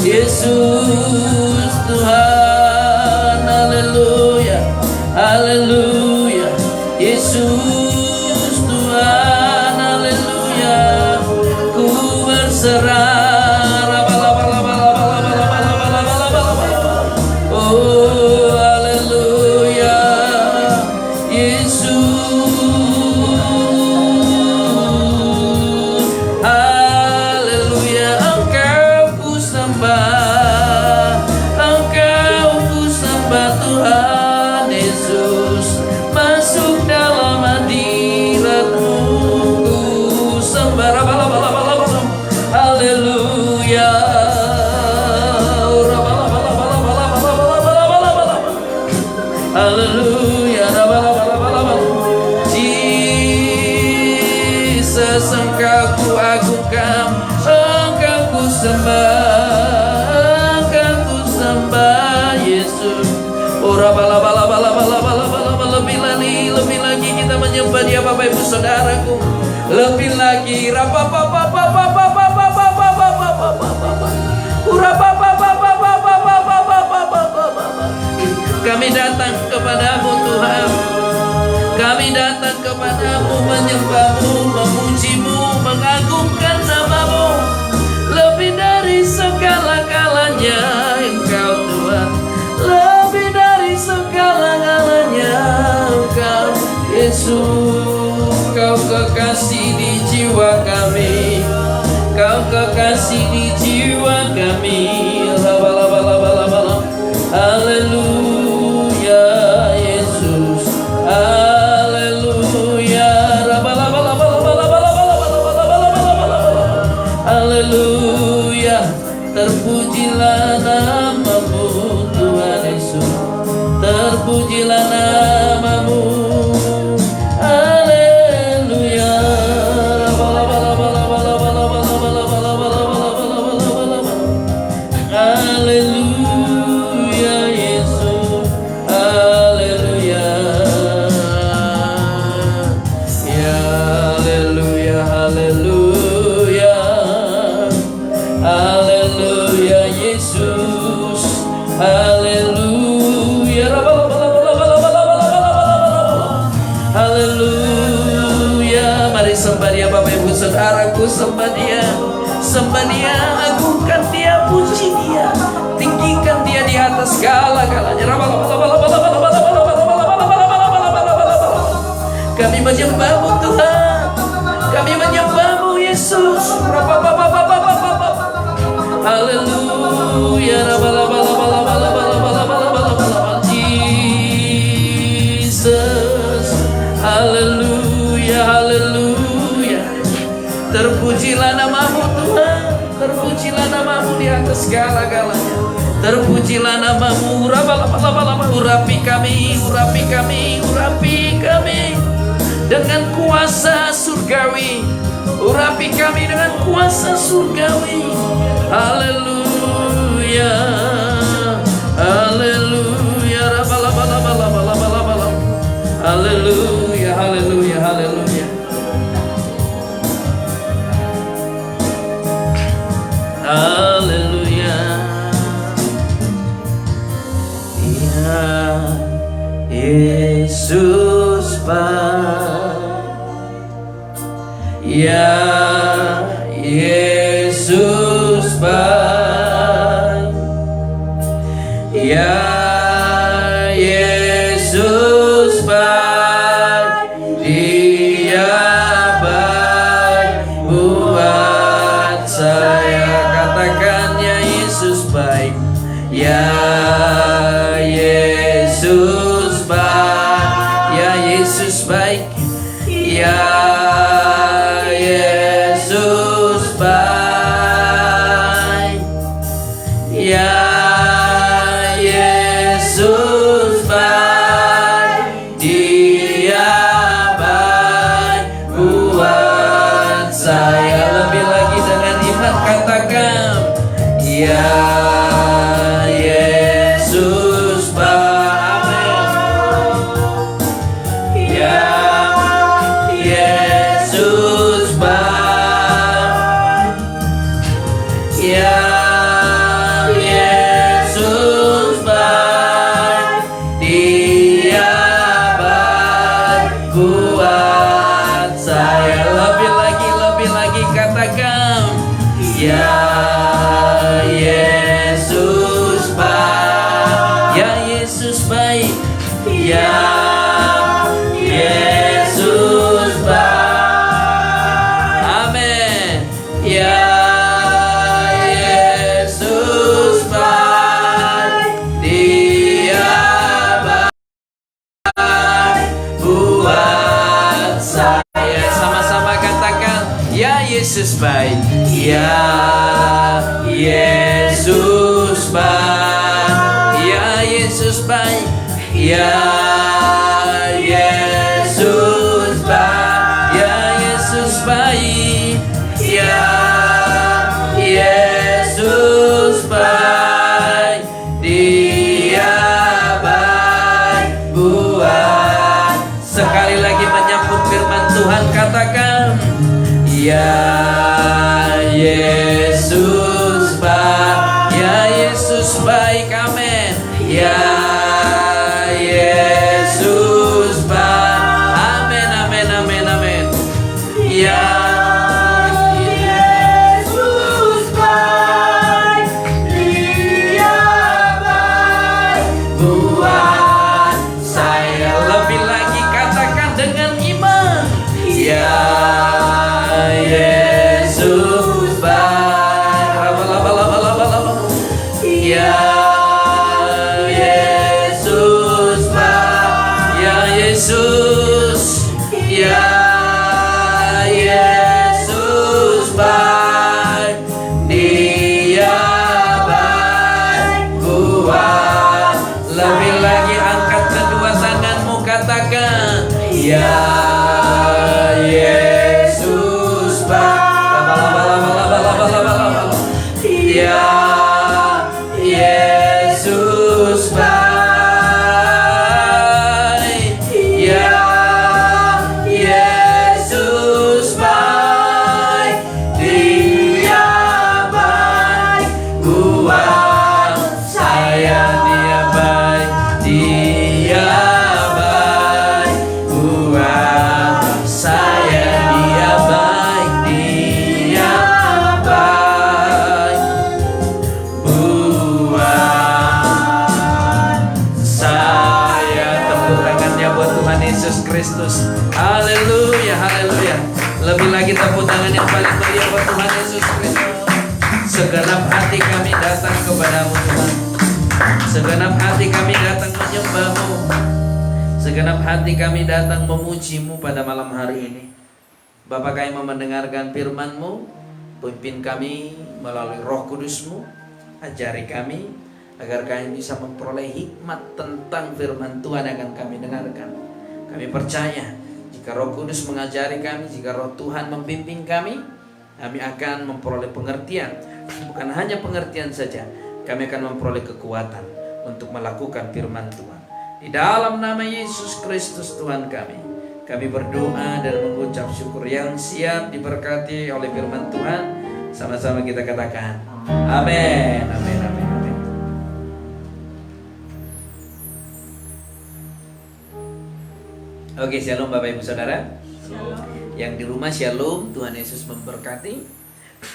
Yesus Tuhan. Haleluya, haleluya, Yesus Tuhan. Haleluya, ku berserah. Oh haleluya, Yesus. Haleluya, Engkau ku sembah, Engkau ku sembah Tuhan Yesus. Masuk dalam hadirat-Mu ku sembah. Haleluya, haleluya, Jesus, Engkau ku agungkan, Engkau ku sembah, Engkau ku sembah Yesus. Lebih lagi kita menyembah Dia Bapak Ibu Saudaraku. Lebih lagi kami datang kepadamu Tuhan. Kami datang kepadamu menyembah-Mu, memuji-Mu, mengagungkan nama-Mu. Lebih dari segala-galanya Engkau Tuhan, lebih dari segala-galanya Engkau Yesus. Kau kekasih di jiwa kami, Kau kekasih di jiwa kami. Haleluya Yesus, haleluya, haleluya. Terpujilah nama-Mu Tuhan Yesus, terpujilah nama-Mu. Haleluya, haleluya Yesus, haleluya, ya haleluya, haleluya, haleluya Yesus, haleluya, haleluya. Mari sembah Dia Bapak Ibu Saudaraku, sembah Dia, sembah Dia, agungkan Dia, puji Dia, tinggikan Dia di atas segala-galanya. Kami menyembah-Mu Tuhan, kami menyembah-Mu Yesus. Haleluya, Jesus, haleluya, haleluya. Terpujilah nama-Mu Tuhan, terpujilah nama-Mu di atas segala-galanya. Terpujilah nama-Mu. Urapi kami, urapi kami, urapi kami dengan kuasa surgawi. Urapi kami dengan kuasa surgawi. Haleluya, haleluya, haleluya, haleluya, haleluya. Haleluya. Ya Yesus Pak, ya Yesus Pak, ya Yesus Pak, Dia baik buat saya. Ya Yesus baik, ya Yesus baik, ya Yesus baik, ya Yesus baik, Dia baik buat saya. Lebih lagi dengan iman katakan, ya Yesus baik, ya Yesus baik, ya Yesus baik, Dia baik buat saya. Lebih lagi katakan, ya Yesus baik, ya Yesus baik, ya Yesus baik. Amin. Ya Yesus baik, Dia baik buat saya. Sama-sama katakan, ya Yesus baik, ya Yesus baik, ya Yesus baik, ya Yesus baik, ya Yesus baik, ya Yesus baik, Dia baik buat. Sekali lagi menyambut firman Tuhan katakan, ya Yesus baik, ya Yesus baik, amin. Ya Yesus baik, amin, amin, amin, amin. Ya Yesus baik, Dia baik buat saya. Lebih lagi katakan dengan iman, ya Yesus baik, ya Yesus baik, ya Yesus, ya Yesus baik, Dia baik buat. Lebih lagi angkat kedua tanganmu katakan, ya Yesus baik, ya Yesus baik, ya Yesus baik, Dia baik buat saya. Dia baik, Dia baik buat saya. Dia baik, Dia baik buat saya. Tepuk tangannya buat Tuhan Yesus Kristus. Haleluya, haleluya. Lebih lagi tepuk tangan yang paling meriah buat Tuhan Yesus Kristus. Segenap hati kami datang kepadamu Tuhan. Segenap hati kami datang menyembah-Mu. Segenap hati kami datang memuji-Mu pada malam hari ini. Bapa, kami mau mendengarkan firman-Mu. Pimpin kami melalui Roh Kudus-Mu. Ajari kami agar kami bisa memperoleh hikmat tentang firman Tuhan yang akan kami dengarkan. Kami percaya jika Roh Kudus mengajari kami, jika Roh Tuhan membimbing kami, kami akan memperoleh pengertian. Bukan hanya pengertian saja, kami akan memperoleh kekuatan untuk melakukan firman Tuhan. Di dalam nama Yesus Kristus Tuhan kami berdoa dan mengucap syukur. Yang siap diberkati oleh firman Tuhan, sama-sama kita katakan amin, amin, amin, amin. Oke, shalom Bapak Ibu Saudara. Yang di rumah shalom, Tuhan Yesus memberkati.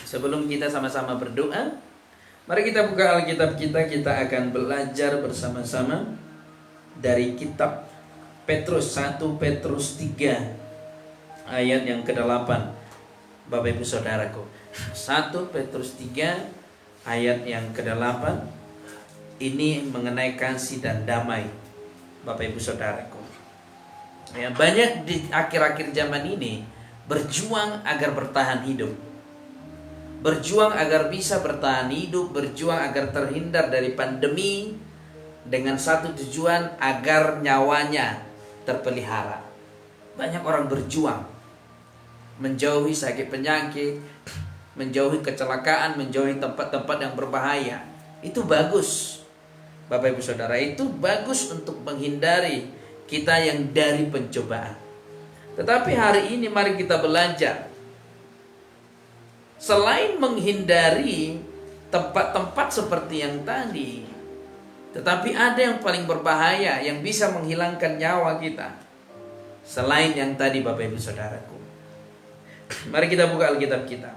Sebelum kita sama-sama berdoa, mari kita buka Alkitab kita. Kita akan belajar bersama-sama dari kitab Petrus, 1 Petrus 3 ayat yang ke-8. Bapak Ibu Saudaraku, 1 Petrus 3 ayat yang ke-8. Ini mengenai kasih dan damai, Bapak Ibu Saudaraku. Ya, banyak di akhir-akhir zaman ini berjuang agar bertahan hidup. Berjuang agar bisa bertahan hidup, berjuang agar terhindar dari pandemi, dengan satu tujuan agar nyawanya terpelihara. Banyak orang berjuang menjauhi sakit penyakit, menjauhi kecelakaan, menjauhi tempat-tempat yang berbahaya. Itu bagus, Bapak Ibu Saudara, itu bagus untuk menghindari kita yang dari pencobaan. Tetapi hari ini mari kita belajar, selain menghindari tempat-tempat seperti yang tadi, tetapi ada yang paling berbahaya yang bisa menghilangkan nyawa kita. Selain yang tadi, Bapak Ibu Saudaraku. Mari kita buka Alkitab kita.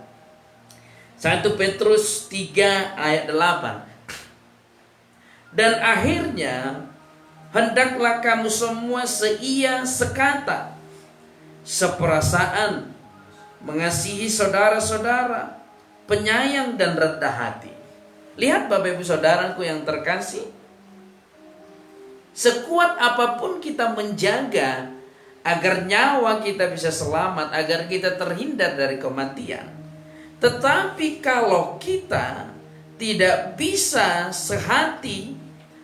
1 Petrus 3 ayat 8. Dan akhirnya hendaklah kamu semua seia sekata, seperasaan, mengasihi saudara-saudara, penyayang dan rendah hati. Lihat Bapak Ibu Saudaraku yang terkasih, sekuat apapun kita menjaga agar nyawa kita bisa selamat, agar kita terhindar dari kematian, tetapi kalau kita tidak bisa sehati,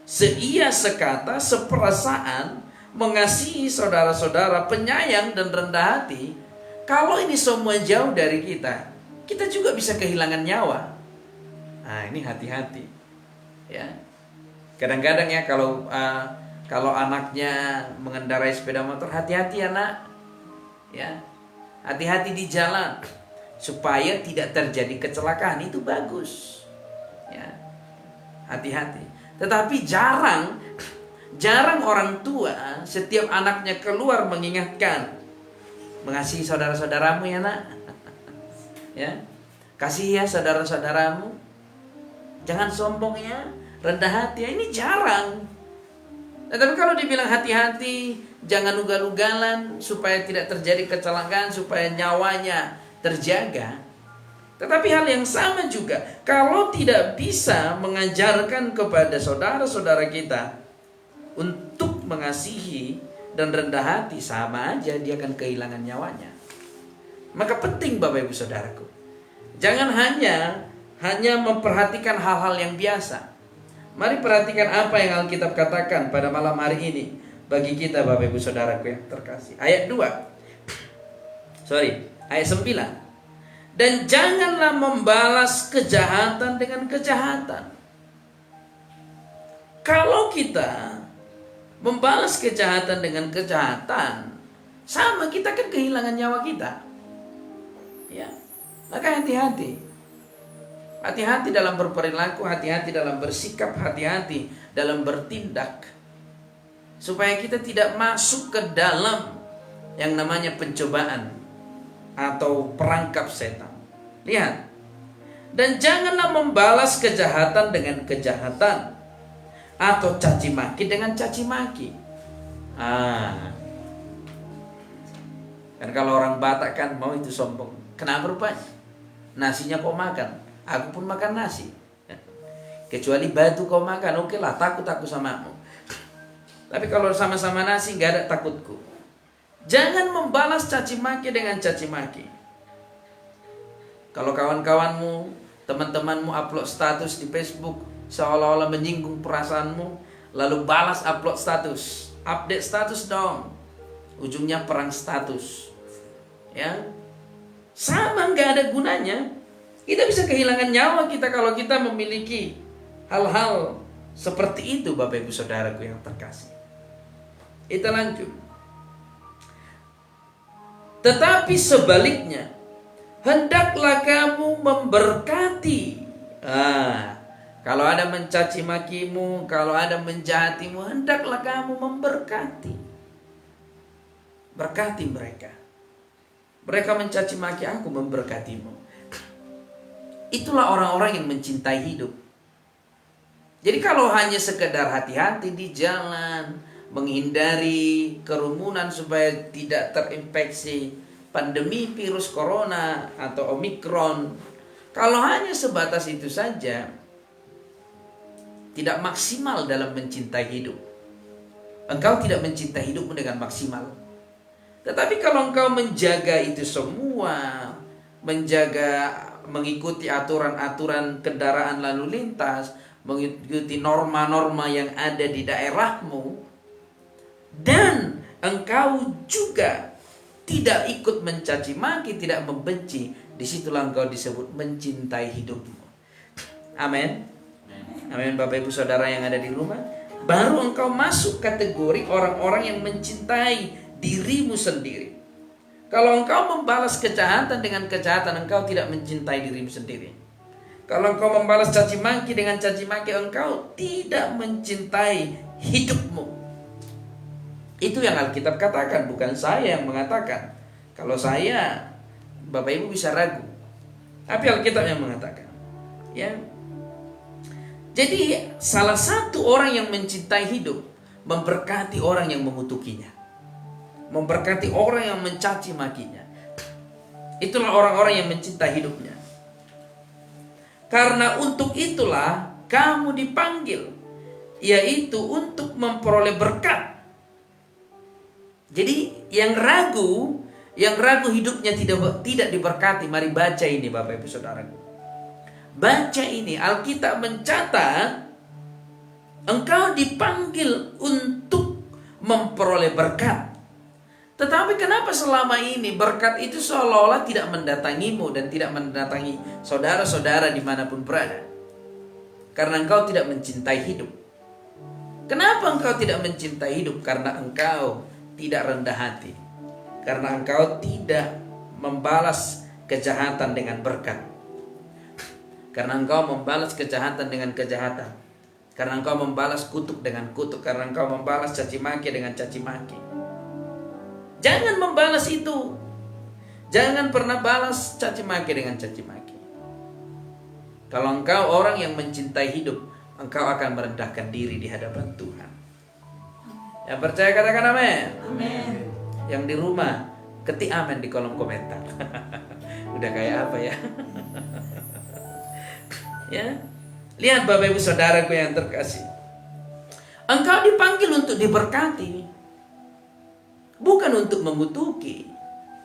seia sekata, seperasaan, mengasihi saudara-saudara, penyayang dan rendah hati, kalau ini semua jauh dari kita, kita juga bisa kehilangan nyawa. Nah, ini hati-hati. Ya. Kadang-kadang ya kalau anaknya mengendarai sepeda motor, hati-hati ya nak. Ya. Hati-hati di jalan supaya tidak terjadi kecelakaan, itu bagus. Ya. Hati-hati. Tetapi jarang orang tua setiap anaknya keluar mengingatkan, mengasihi saudara-saudaramu ya nak. Ya. Kasih ya saudara-saudaramu. Jangan sombong ya, rendah hati ya. Ini jarang. Tetapi kalau dibilang hati-hati, jangan ugal-ugalan supaya tidak terjadi kecelakaan, supaya nyawanya terjaga. Tetapi hal yang sama juga, kalau tidak bisa mengajarkan kepada saudara-saudara kita untuk mengasihi dan rendah hati, sama aja dia akan kehilangan nyawanya. Maka penting Bapak Ibu Saudaraku, jangan hanya memperhatikan hal-hal yang biasa. Mari perhatikan apa yang Alkitab katakan pada malam hari ini bagi kita Bapak Ibu Saudaraku yang terkasih. Ayat 9. Dan janganlah membalas kejahatan dengan kejahatan. Kalau kita membalas kejahatan dengan kejahatan, sama kita kan kehilangan nyawa kita. Ya. Maka hati-hati. Hati-hati dalam berperilaku, hati-hati dalam bersikap, hati-hati dalam bertindak. Supaya kita tidak masuk ke dalam yang namanya pencobaan atau perangkap setan. Lihat. Dan janganlah membalas kejahatan dengan kejahatan, atau caci maki dengan caci maki. Kan kalau orang Batak kan mau itu sombong. Kenapa rupanya? Nasinya kau makan, aku pun makan nasi. Kecuali batu kau makan, oke lah, takut aku samamu. Tapi kalau sama-sama nasi gak ada takutku. Jangan membalas caci maki dengan caci maki. Kalau kawan-kawanmu, teman-temanmu upload status di Facebook seolah-olah menyinggung perasaanmu, lalu balas upload status, update status dong. Ujungnya perang status. Ya. Sama nggak ada gunanya. Kita bisa kehilangan nyawa kita kalau kita memiliki hal-hal seperti itu, Bapak Ibu Saudaraku yang terkasih. Kita lanjut. Tetapi sebaliknya, hendaklah kamu memberkati. Kalau ada mencaci makimu, kalau ada menjahatimu, hendaklah kamu memberkati. Berkati mereka. Mereka mencaci maki aku, memberkatimu. Itulah orang-orang yang mencintai hidup. Jadi kalau hanya sekedar hati-hati di jalan, menghindari kerumunan supaya tidak terinfeksi pandemi virus corona atau Omikron, kalau hanya sebatas itu saja, tidak maksimal dalam mencintai hidup. Engkau tidak mencintai hidupmu dengan maksimal. Tetapi kalau engkau menjaga itu semua, mengikuti aturan-aturan kendaraan lalu lintas, mengikuti norma-norma yang ada di daerahmu, dan engkau juga tidak ikut mencaci maki, tidak membenci, disitulah engkau disebut mencintai hidupmu. Amin. Amin, Bapak Ibu Saudara yang ada di rumah. Baru engkau masuk kategori orang-orang yang mencintai dirimu sendiri. Kalau engkau membalas kejahatan dengan kejahatan, engkau tidak mencintai dirimu sendiri. Kalau engkau membalas caci maki dengan caci maki, engkau tidak mencintai hidupmu. Itu yang Alkitab katakan, bukan saya yang mengatakan. Kalau saya, Bapak Ibu bisa ragu, tapi Alkitab yang mengatakan. Ya. Jadi salah satu orang yang mencintai hidup memberkati orang yang mengutukinya, memberkati orang yang mencaci makinya. Itulah orang-orang yang mencintai hidupnya. Karena untuk itulah kamu dipanggil, yaitu untuk memperoleh berkat. Jadi yang ragu hidupnya tidak diberkati. Mari baca ini Bapak Ibu Saudaraku. Baca ini, Alkitab mencatat engkau dipanggil untuk memperoleh berkat. Tetapi kenapa selama ini berkat itu seolah-olah tidak mendatangimu dan tidak mendatangi saudara-saudara dimanapun berada? Karena engkau tidak mencintai hidup. Kenapa engkau tidak mencintai hidup? Karena engkau tidak rendah hati. Karena engkau tidak membalas kejahatan dengan berkat. Karena engkau membalas kejahatan dengan kejahatan. Karena engkau membalas kutuk dengan kutuk. Karena engkau membalas caci maki dengan caci maki. Jangan membalas itu. Jangan pernah balas caci maki dengan caci maki. Kalau engkau orang yang mencintai hidup, engkau akan merendahkan diri di hadapan Tuhan. Yang percaya katakan amin. Amin. Yang di rumah ketik amin di kolom komentar. Udah kayak apa ya? Ya, lihat Bapak Ibu Saudaraku yang terkasih, engkau dipanggil untuk diberkati, bukan untuk mengutuki,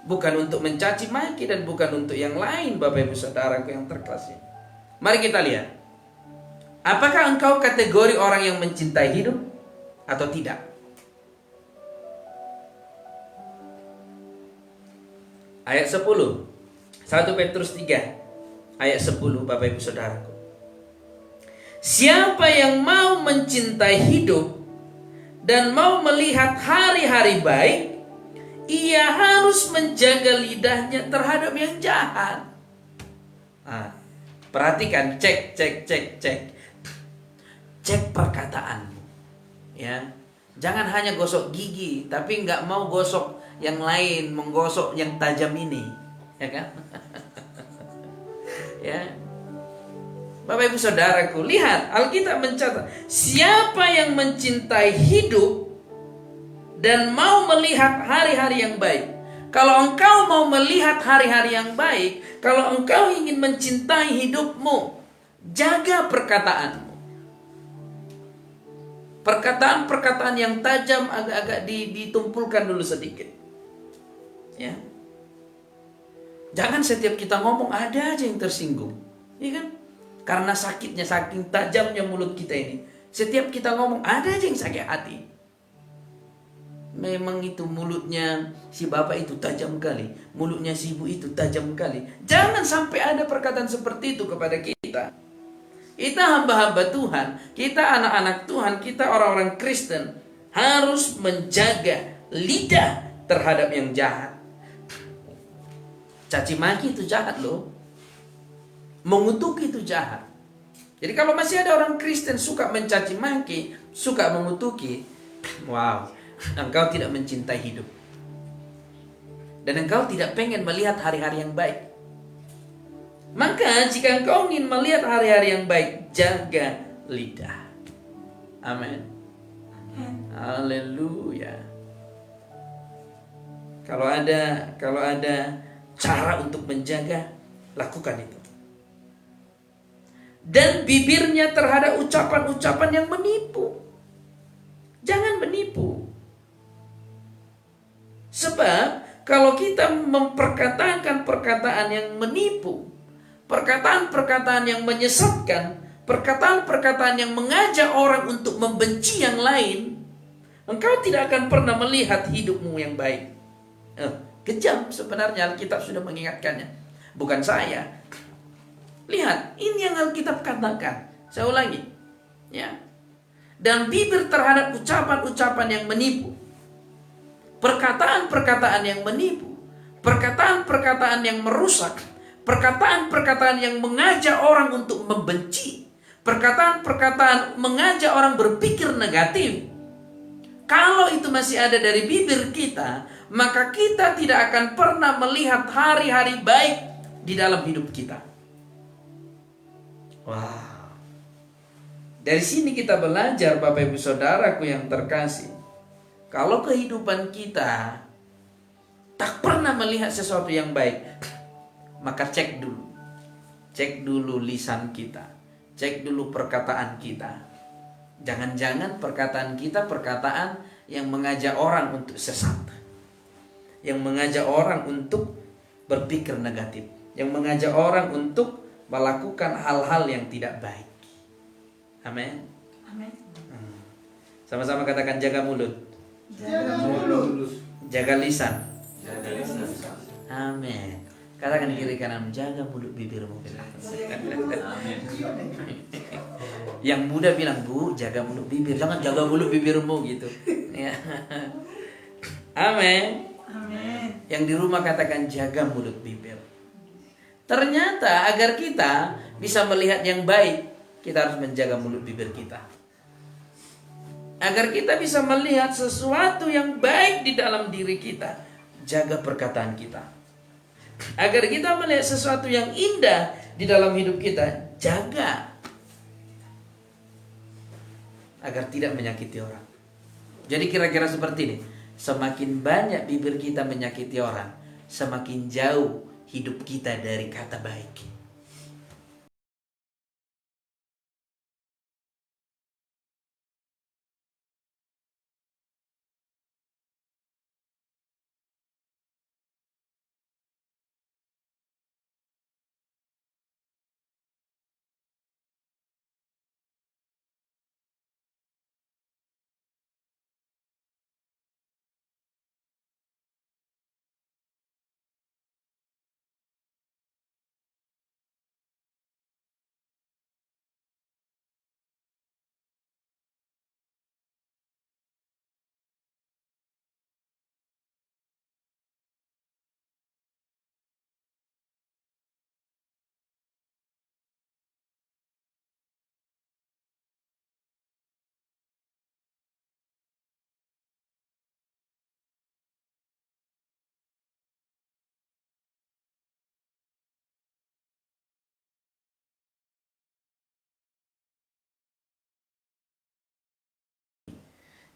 bukan untuk mencaci maki, dan bukan untuk yang lain. Bapak Ibu Saudaraku yang terkasih, mari kita lihat, apakah engkau kategori orang yang mencintai hidup atau tidak? Ayat 10, 1 Petrus 3 ayat 10, Bapak Ibu Saudaraku. Siapa yang mau mencintai hidup dan mau melihat hari-hari baik, ia harus menjaga lidahnya terhadap yang jahat. Perhatikan, cek perkataanmu. Ya, jangan hanya gosok gigi, tapi nggak mau gosok yang lain, menggosok yang tajam ini, ya kan? Ya. Bapak Ibu Saudaraku, lihat Alkitab mencatat, siapa yang mencintai hidup dan mau melihat hari-hari yang baik. Kalau engkau mau melihat hari-hari yang baik, kalau engkau ingin mencintai hidupmu, jaga perkataanmu. Perkataan-perkataan yang tajam agak-agak ditumpulkan dulu sedikit. Ya. Jangan setiap kita ngomong ada aja yang tersinggung, ya kan? Karena sakitnya, saking tajamnya mulut kita ini, setiap kita ngomong ada aja yang sakit hati. Memang itu mulutnya si bapak itu tajam kali, mulutnya si ibu itu tajam kali. Jangan sampai ada perkataan seperti itu kepada kita. Kita hamba-hamba Tuhan, kita anak-anak Tuhan, kita orang-orang Kristen harus menjaga lidah terhadap yang jahat. Caci maki itu jahat loh. Mengutuki itu jahat. Jadi kalau masih ada orang Kristen suka mencaci maki, suka mengutuki, wow, engkau tidak mencintai hidup. Dan engkau tidak pengen melihat hari-hari yang baik. Maka jika engkau ingin melihat hari-hari yang baik, jaga lidah. Amin. Haleluya. Kalau ada cara untuk menjaga, lakukan itu. dan bibirnya terhadap ucapan-ucapan yang menipu. Jangan menipu. Sebab kalau kita memperkatakan perkataan yang menipu, perkataan-perkataan yang menyesatkan, perkataan-perkataan yang mengajak orang untuk membenci yang lain, engkau tidak akan pernah melihat hidupmu yang baik. Kejam sebenarnya, Alkitab sudah mengingatkannya. Bukan saya. Lihat, ini yang Alkitab katakan. Saya ulangi. Ya. Dan bibir terhadap ucapan-ucapan yang menipu. Perkataan-perkataan yang menipu. Perkataan-perkataan yang merusak. Perkataan-perkataan yang mengajak orang untuk membenci. Perkataan-perkataan mengajak orang berpikir negatif. Kalau itu masih ada dari bibir kita, maka kita tidak akan pernah melihat hari-hari baik di dalam hidup kita. Wow. Dari sini kita belajar, Bapak Ibu Saudaraku yang terkasih. Kalau kehidupan kita tak pernah melihat sesuatu yang baik, maka cek dulu. Cek dulu lisan kita. Cek dulu perkataan kita. Jangan-jangan perkataan kita perkataan yang mengajak orang untuk sesat. Yang mengajak orang untuk berpikir negatif. Yang mengajak orang untuk melakukan hal-hal yang tidak baik. Amin. Amin. Sama-sama katakan jaga mulut. Jaga mulut. Jaga lisan. Jaga lisan. Amin. Katakan kiri kanan, jaga mulut bibirmu. Amin. Yang muda bilang, Bu, jaga mulut bibir. Jangan jaga mulut bibirmu gitu. Ya. Amin. Amin. Yang di rumah katakan jaga mulut bibir. Ternyata agar kita bisa melihat yang baik, kita harus menjaga mulut bibir kita. Agar kita bisa melihat sesuatu yang baik di dalam diri kita, jaga perkataan kita. Agar kita melihat sesuatu yang indah di dalam hidup kita, jaga. Agar tidak menyakiti orang. Jadi kira-kira seperti ini. Semakin banyak bibir kita menyakiti orang, semakin jauh hidup kita dari kata baik.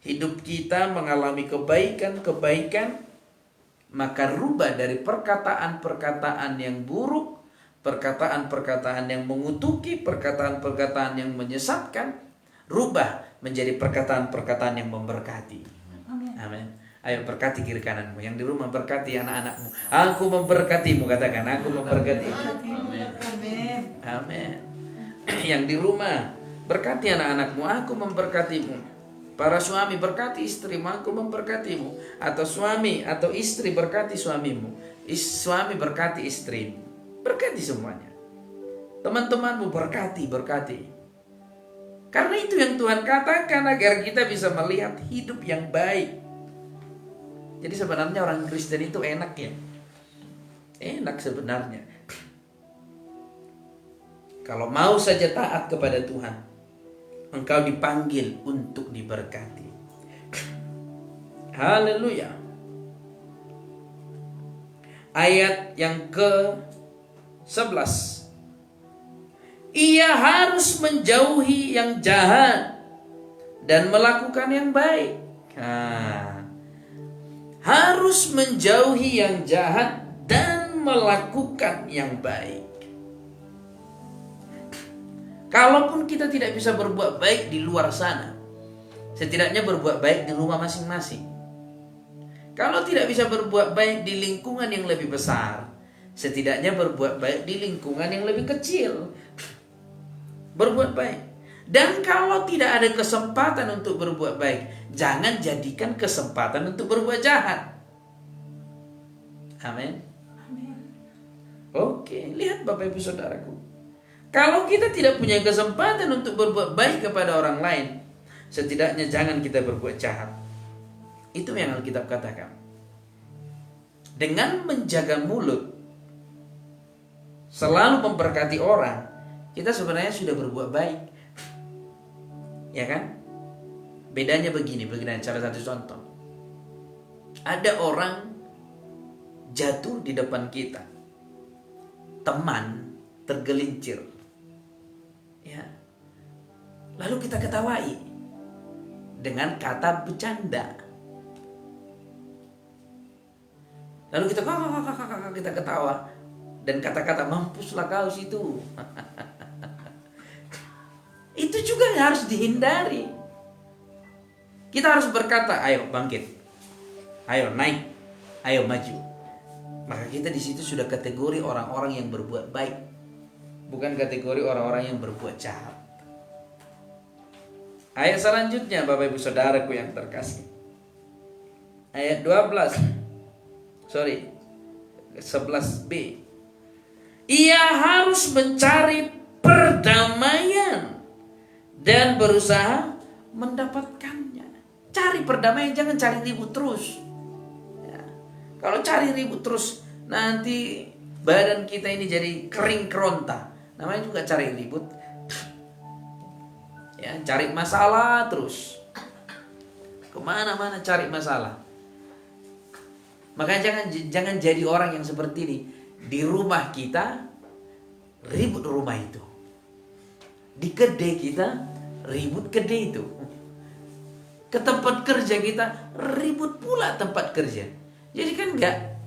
Hidup kita mengalami kebaikan-kebaikan, maka rubah dari perkataan-perkataan yang buruk, perkataan-perkataan yang mengutuki, perkataan-perkataan yang menyesatkan, rubah menjadi perkataan-perkataan yang memberkati. Amin. Ayo berkati kiri kananmu. Yang di rumah berkati anak-anakmu. Aku memberkatimu, katakan aku memberkatimu. Amin. Amin. Yang di rumah berkati anak-anakmu, aku memberkatimu. Para suami berkati istrimu, aku memberkatimu. Atau suami atau istri berkati suamimu, suami berkati istrimu. Berkati semuanya. Teman-temanmu berkati. Karena itu yang Tuhan katakan, agar kita bisa melihat hidup yang baik. Jadi sebenarnya orang Kristen itu enak ya. Enak sebenarnya. Kalau mau saja taat kepada Tuhan, engkau dipanggil untuk diberkati. Haleluya. Ayat yang ke-11. Ia harus menjauhi yang jahat dan melakukan yang baik. Harus menjauhi yang jahat dan melakukan yang baik. Kalaupun kita tidak bisa berbuat baik di luar sana, setidaknya berbuat baik di rumah masing-masing. Kalau tidak bisa berbuat baik di lingkungan yang lebih besar, setidaknya berbuat baik di lingkungan yang lebih kecil. Berbuat baik. Dan kalau tidak ada kesempatan untuk berbuat baik, jangan jadikan kesempatan untuk berbuat jahat. Amin. Oke, lihat Bapak Ibu Saudaraku. Kalau kita tidak punya kesempatan untuk berbuat baik kepada orang lain, setidaknya jangan kita berbuat jahat. Itu yang Alkitab katakan. Dengan menjaga mulut, selalu memberkati orang, kita sebenarnya sudah berbuat baik. Ya kan? Bedanya begini salah satu contoh. Ada orang jatuh di depan kita. Teman tergelincir. Ya. Lalu kita ketawai dengan kata bercanda. Lalu kita ketawa dan kata-kata mampuslah kau situ. Itu juga harus dihindari. Kita harus berkata, ayo bangkit, ayo naik, ayo maju. Maka kita di situ sudah kategori orang-orang yang berbuat baik, bukan kategori orang-orang yang berbuat jahat. Ayat selanjutnya Bapak Ibu Saudaraku yang terkasih. Ayat 11b. Ia harus mencari perdamaian dan berusaha mendapatkannya. Cari perdamaian, jangan cari ribut terus. Ya. Kalau cari ribut terus, nanti badan kita ini jadi kering keronta. Namanya juga cari ribut. Ya, cari masalah terus. Kemana-mana cari masalah. Makanya jangan jadi orang yang seperti ini. Di rumah kita ribut rumah itu. Di kedai kita ribut kedai itu. Ke tempat kerja kita ribut pula tempat kerja. Jadi kan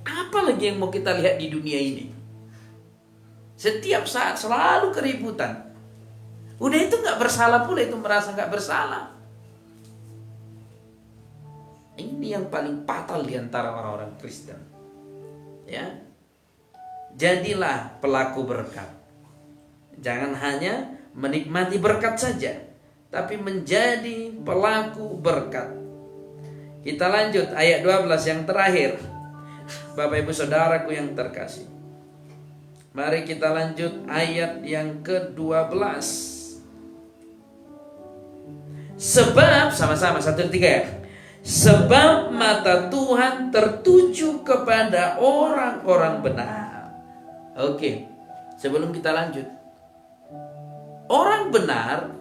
apa lagi yang mau kita lihat di dunia ini? Setiap saat selalu keributan. Udah itu nggak bersalah pula, itu merasa nggak bersalah. Ini yang paling fatal di antara orang-orang Kristen. Ya. Jadilah pelaku berkat. Jangan hanya menikmati berkat saja, tapi menjadi pelaku berkat. Kita lanjut ayat 12 yang terakhir. Bapak Ibu Saudaraku yang terkasih. Mari kita lanjut ayat yang ke-12. Sebab, sama-sama 1, 2, 3 ya. Sebab mata Tuhan tertuju kepada orang-orang benar. Oke, sebelum kita lanjut. Orang benar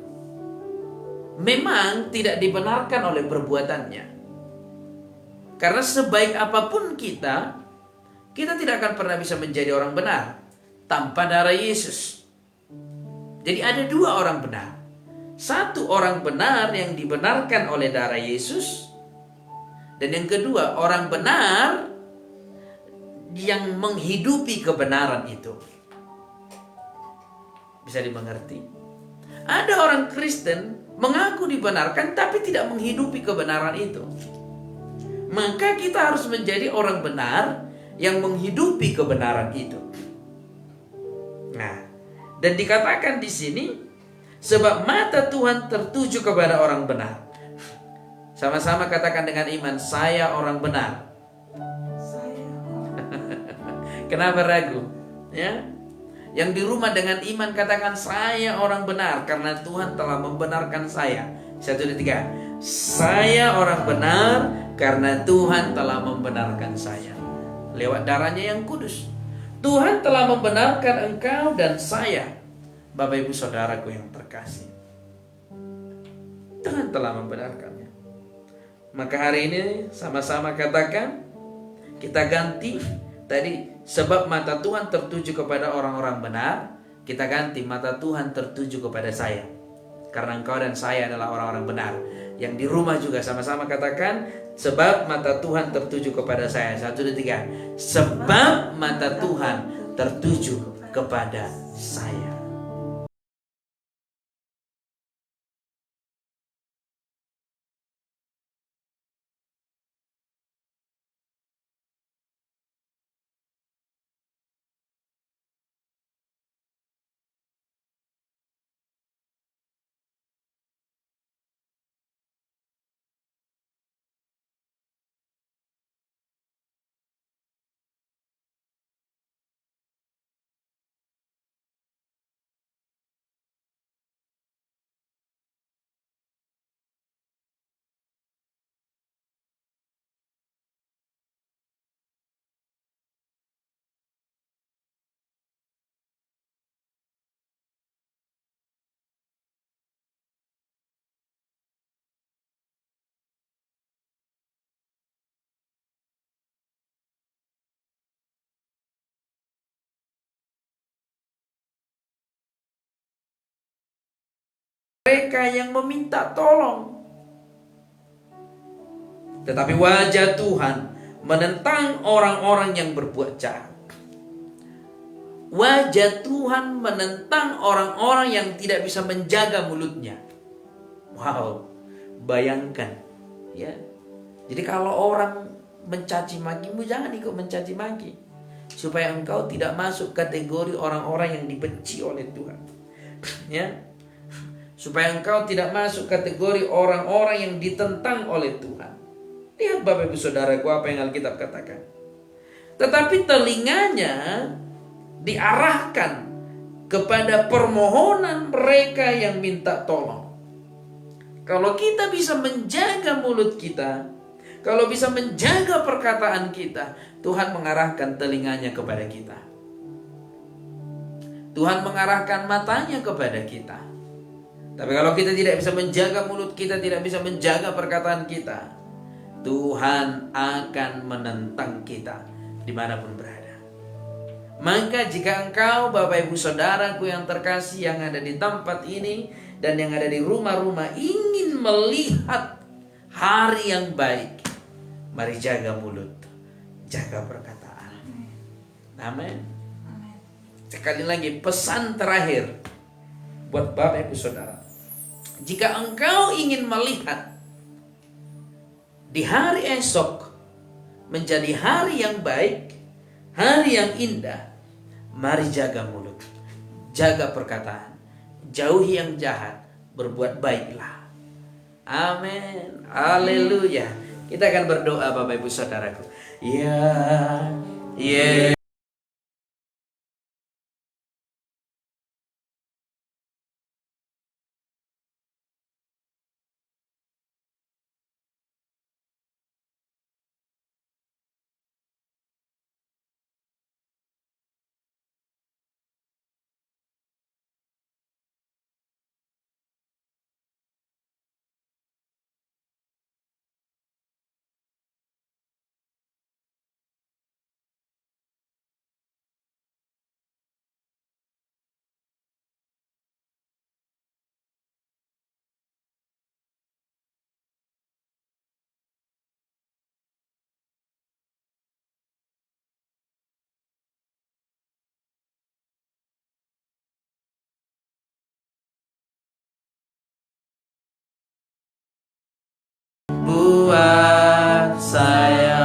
memang tidak dibenarkan oleh perbuatannya. Karena sebaik apapun kita tidak akan pernah bisa menjadi orang benar tanpa darah Yesus. Jadi ada dua orang benar. Satu orang benar yang dibenarkan oleh darah Yesus. Dan yang kedua, orang benar yang menghidupi kebenaran itu. Bisa dimengerti? Ada orang Kristen mengaku dibenarkan tapi tidak menghidupi kebenaran itu. Maka kita harus menjadi orang benar yang menghidupi kebenaran itu. Nah, dan dikatakan di sini, sebab mata Tuhan tertuju kepada orang benar. Sama-sama katakan dengan iman, saya orang benar. Kenapa ragu? Ya, yang di rumah dengan iman katakan, saya orang benar karena Tuhan telah membenarkan saya. 1, 2, 3. Saya orang benar karena Tuhan telah membenarkan saya. Lewat darahnya yang kudus. Tuhan telah membenarkan engkau dan saya. Bapak Ibu Saudaraku yang terkasih. Tuhan telah membenarkannya. Maka hari ini sama-sama katakan, kita ganti tadi, sebab mata Tuhan tertuju kepada orang-orang benar, kita ganti mata Tuhan tertuju kepada saya. Karena engkau dan saya adalah orang-orang benar. Yang di rumah juga sama-sama katakan, sebab mata Tuhan tertuju kepada saya. 1, 2, 3. Sebab mata Tuhan tertuju kepada saya. mereka yang meminta tolong. Tetapi wajah Tuhan menentang orang-orang yang berbuat jahat. Wajah Tuhan menentang orang-orang yang tidak bisa menjaga mulutnya. Wow, bayangkan ya. Jadi kalau orang mencaci makimu, jangan ikut mencaci maki, supaya engkau tidak masuk kategori orang-orang yang dibenci oleh Tuhan. Ya, supaya engkau tidak masuk kategori orang-orang yang ditentang oleh Tuhan. Lihat Bapak Ibu Saudaraku apa yang Alkitab katakan. Tetapi telinganya diarahkan kepada permohonan mereka yang minta tolong. Kalau kita bisa menjaga mulut kita, kalau bisa menjaga perkataan kita, Tuhan mengarahkan telinganya kepada kita. Tuhan mengarahkan matanya kepada kita. Tapi kalau kita tidak bisa menjaga mulut kita, tidak bisa menjaga perkataan kita, Tuhan akan menentang kita dimanapun berada. Maka jika engkau Bapak Ibu Saudaraku yang terkasih yang ada di tempat ini dan yang ada di rumah-rumah ingin melihat hari yang baik, mari jaga mulut, jaga perkataan. Amin. Sekali lagi pesan terakhir buat Bapak Ibu Saudara. Jika engkau ingin melihat di hari esok menjadi hari yang baik, hari yang indah, mari jaga mulut, jaga perkataan, jauhi yang jahat, berbuat baiklah. Amin. Haleluya. Kita akan berdoa Bapak Ibu Saudaraku. Ya. Buat saya.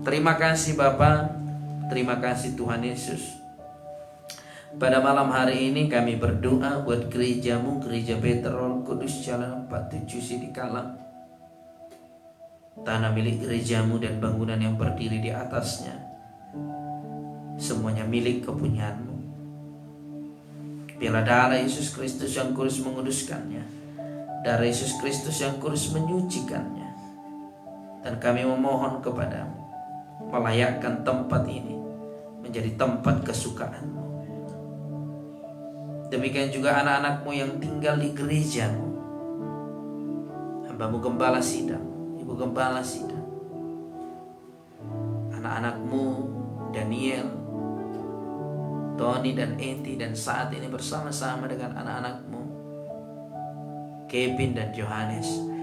Terima kasih Bapa, terima kasih Tuhan Yesus. Pada malam hari ini kami berdoa buat gerejamu, Gereja Petrol Kudus Jalan 47 Sidikalang. Tanah milik gerejamu dan bangunan yang berdiri di atasnya, semuanya milik kepunyaanmu. Biarlah darah Yesus Kristus yang kudus menguduskannya, darah Yesus Kristus yang kudus menyucikannya. Dan kami memohon kepadamu, melayakkan tempat ini menjadi tempat kesukaanmu. Demikian juga anak-anakmu yang tinggal di gerejamu, hambamu Gembala Sidang, Ibu Gembala Sidang, anak-anakmu Daniel, Tony dan Eti, dan saat ini bersama-sama dengan anak-anakmu Kevin dan Johannes.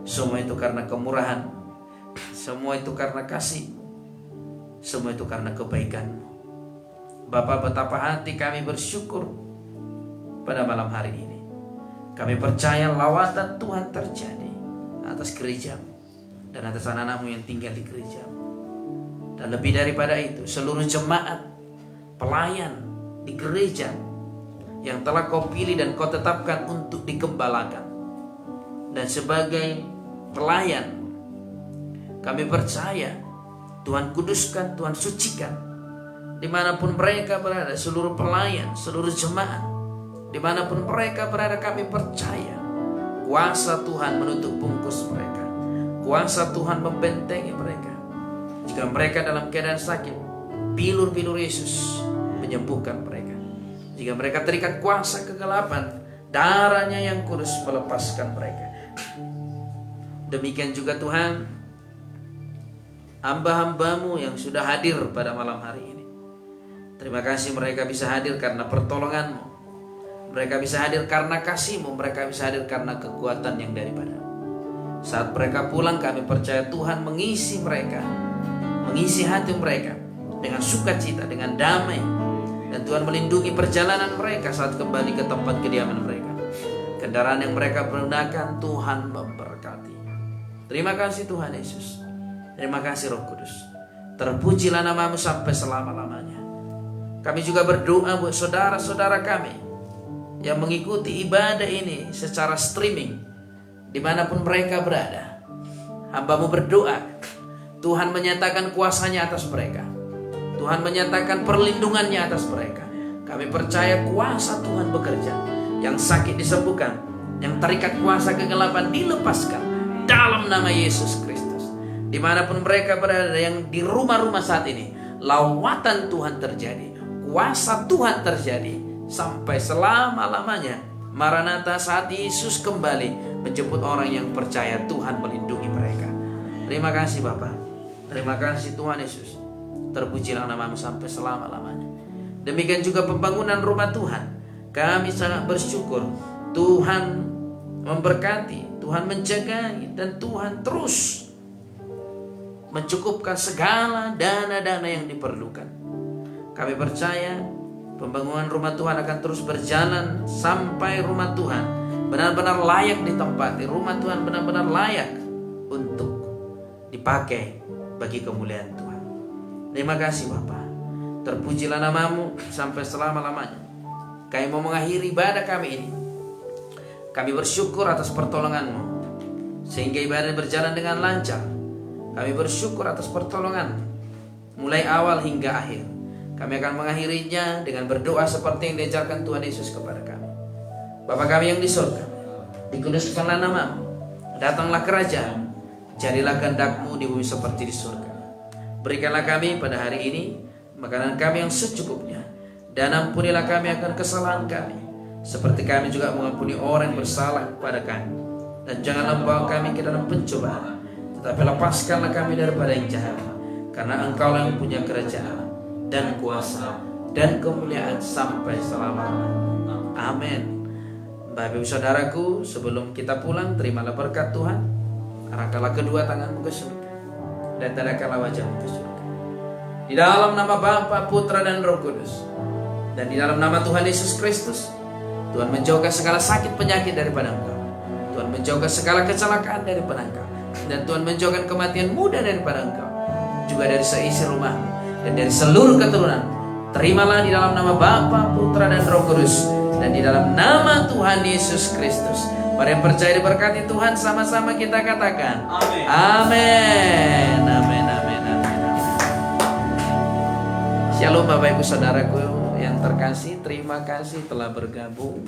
Semua itu karena kemurahan, semua itu karena kasih, semua itu karena kebaikanmu. Bapa, betapa hati kami bersyukur pada malam hari ini. Kami percaya lawatan Tuhan terjadi atas gerejamu dan atas anak-anakmu yang tinggal di gerejamu. Dan lebih daripada itu, seluruh jemaat, pelayan di gerejamu yang telah kau pilih dan kau tetapkan untuk digembalakan. Dan sebagai pelayan, kami percaya Tuhan kuduskan, Tuhan sucikan dimanapun mereka berada. Seluruh pelayan, seluruh jemaat, dimanapun mereka berada, kami percaya kuasa Tuhan menutup bungkus mereka, kuasa Tuhan membentengi mereka. Jika mereka dalam keadaan sakit, bilur-bilur Yesus menyembuhkan mereka. Jika mereka terikat kuasa kegelapan, darahnya yang kudus melepaskan mereka. Demikian juga Tuhan, hamba-hambamu yang sudah hadir pada malam hari ini, terima kasih mereka bisa hadir karena pertolonganmu. Mereka bisa hadir karena kasih-Mu, mereka bisa hadir karena kekuatan yang daripada-Mu. Saat mereka pulang, kami percaya Tuhan mengisi mereka, mengisi hati mereka dengan sukacita, dengan damai. Dan Tuhan melindungi perjalanan mereka saat kembali ke tempat kediaman mereka. Kendaraan yang mereka gunakan, Tuhan memberkati. Terima kasih Tuhan Yesus. Terima kasih Roh Kudus. Terpujilah nama-Mu sampai selama-lamanya. Kami juga berdoa buat saudara-saudara kami yang mengikuti ibadah ini secara streaming, dimanapun mereka berada. Hamba-Mu berdoa, Tuhan menyatakan kuasa-Nya atas mereka. Tuhan menyatakan perlindungan-Nya atas mereka. Kami percaya kuasa Tuhan bekerja. Yang sakit disembuhkan, yang terikat kuasa kegelapan dilepaskan dalam nama Yesus Kristus. Dimanapun mereka berada, yang di rumah-rumah saat ini, lawatan Tuhan terjadi, kuasa Tuhan terjadi sampai selama-lamanya. Maranatha, saat Yesus kembali menjemput orang yang percaya, Tuhan melindungi mereka. Terima kasih Bapa. Terima kasih Tuhan Yesus. Terpujilah nama-Mu sampai selama-lamanya. Demikian juga pembangunan rumah Tuhan. Kami sangat bersyukur Tuhan memberkati, Tuhan menjagai, dan Tuhan terus mencukupkan segala dana-dana yang diperlukan. Kami percaya pembangunan rumah Tuhan akan terus berjalan sampai rumah Tuhan benar-benar layak ditempati. Rumah Tuhan benar-benar layak untuk dipakai bagi kemuliaan Tuhan. Terima kasih Bapa. Terpujilah nama-Mu sampai selama-lamanya. Kami mau mengakhiri ibadah kami ini. Kami bersyukur atas pertolongan-Mu sehingga ibadah berjalan dengan lancar. Kami bersyukur atas pertolongan mulai awal hingga akhir. Kami akan mengakhirinya dengan berdoa seperti yang diajarkan Tuhan Yesus kepada kami. Bapa kami yang di surga, dikuduskanlah nama-Mu, datanglah kerajaan, jadilah kehendak-Mu di bumi seperti di surga. Berikanlah kami pada hari ini makanan kami yang secukupnya, dan ampunilah kami akan kesalahan kami, seperti kami juga mengampuni orang yang bersalah kepada kami. Dan janganlah membawa kami ke dalam pencobaan, tetapi lepaskanlah kami daripada yang jahat. Karena Engkau yang punya kerajaan dan kuasa dan kemuliaan sampai selama-lamanya. Amin. Bapak ibu saudaraku, sebelum kita pulang, terimalah berkat Tuhan. Arahkanlah kedua tanganmu ke surga dan tadahkanlah wajahmu ke surga. Di dalam nama Bapa, Putra, dan Roh Kudus, dan di dalam nama Tuhan Yesus Kristus, Tuhan menjauhkan segala sakit penyakit daripada engkau. Tuhan menjauhkan segala kecelakaan daripada engkau, dan Tuhan menjauhkan kematian muda daripada engkau, juga dari seisi rumahmu dan dari seluruh keturunan. Terimalah di dalam nama Bapa, Putra, dan Roh Kudus, dan di dalam nama Tuhan Yesus Kristus. Para yang percaya diberkati Tuhan, sama-sama kita katakan amin. Amin. Amin. Amin. Amin. Shalom Bapak Ibu Saudaraku yang terkasih, terima kasih telah bergabung.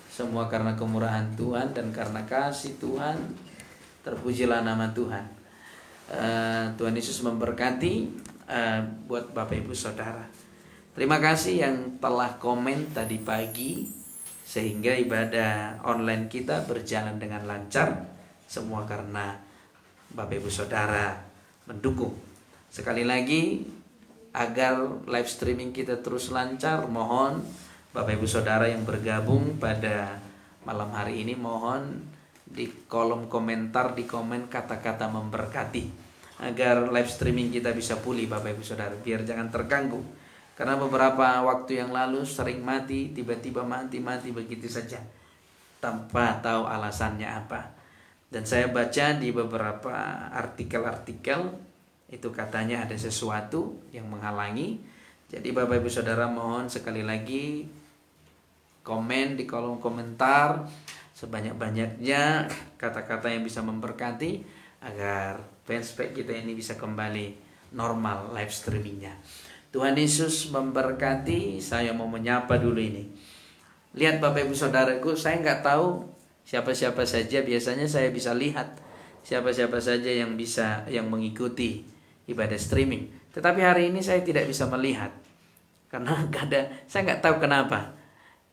Semua karena kemurahan Tuhan dan karena kasih Tuhan. Terpujilah nama Tuhan. Tuhan Yesus memberkati buat Bapak Ibu Saudara. Terima kasih yang telah komen tadi pagi, sehingga ibadah online kita berjalan dengan lancar. Semua karena Bapak Ibu Saudara mendukung. Sekali lagi, agar live streaming kita terus lancar, mohon Bapak Ibu Saudara yang bergabung pada malam hari ini, mohon di kolom komentar, di komen kata-kata memberkati, agar live streaming kita bisa pulih Bapak Ibu Saudara, biar jangan terganggu. Karena beberapa waktu yang lalu sering mati, tiba-tiba mati begitu saja tanpa tahu alasannya apa. Dan saya baca di beberapa artikel-artikel itu katanya ada sesuatu yang menghalangi. Jadi Bapak Ibu Saudara mohon sekali lagi komen di kolom komentar sebanyak-banyaknya kata-kata yang bisa memberkati, agar fanspage kita ini bisa kembali normal live streamingnya. Tuhan Yesus memberkati. Saya mau menyapa dulu ini. Lihat Bapak Ibu Saudaraku, saya nggak tahu siapa-siapa saja. Biasanya saya bisa lihat siapa-siapa saja yang mengikuti ibadah streaming. Tetapi hari ini saya tidak bisa melihat karena saya nggak tahu kenapa.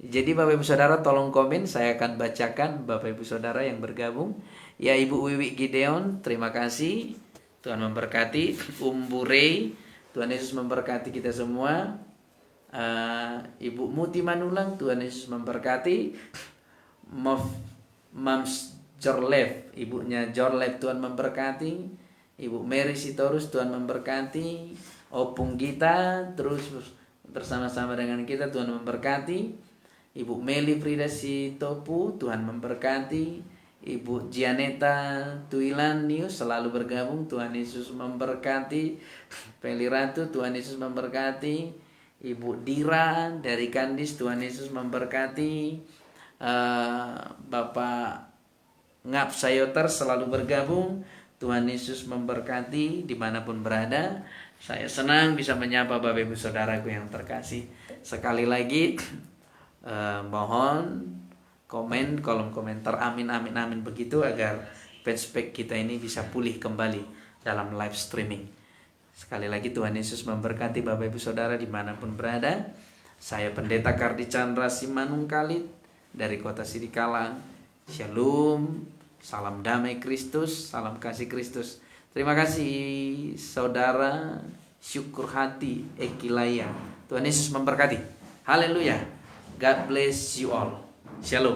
Jadi Bapak Ibu Saudara tolong komen, saya akan bacakan Bapak Ibu Saudara yang bergabung. Ya, Ibu Wiwi Gideon, terima kasih. Tuhan memberkati. Burey, Tuhan Yesus memberkati kita semua. Ibu Muti Manulang, Tuhan Yesus memberkati. Mams Jorlev, ibunya Jorlev, Tuhan memberkati. Ibu Mary Sitorus, Tuhan memberkati. Opung Gita terus bersama-sama dengan kita, Tuhan memberkati. Ibu Meli Frida Sitopu, Tuhan memberkati. Ibu Gianeta Tuilan News selalu bergabung, Tuhan Yesus memberkati. Peli Ratu, Tuhan Yesus memberkati. Ibu Dira dari Kandis, Tuhan Yesus memberkati. Bapak Ngap Sayoter selalu bergabung, Tuhan Yesus memberkati dimanapun berada. Saya senang bisa menyapa Bapak Ibu Saudaraku yang terkasih. Sekali lagi mohon komen, kolom komentar amin amin amin begitu agar fanspage kita ini bisa pulih kembali dalam live streaming. Sekali lagi Tuhan Yesus memberkati Bapak Ibu Saudara dimanapun berada. Saya Pendeta Kardi Chandra Simanungkalit dari Kota Sidikalang. Shalom, salam damai Kristus, salam kasih Kristus. Terima kasih saudara Syukur Hati Ekilaya. Tuhan Yesus memberkati. Haleluya. God bless you all. Shalom.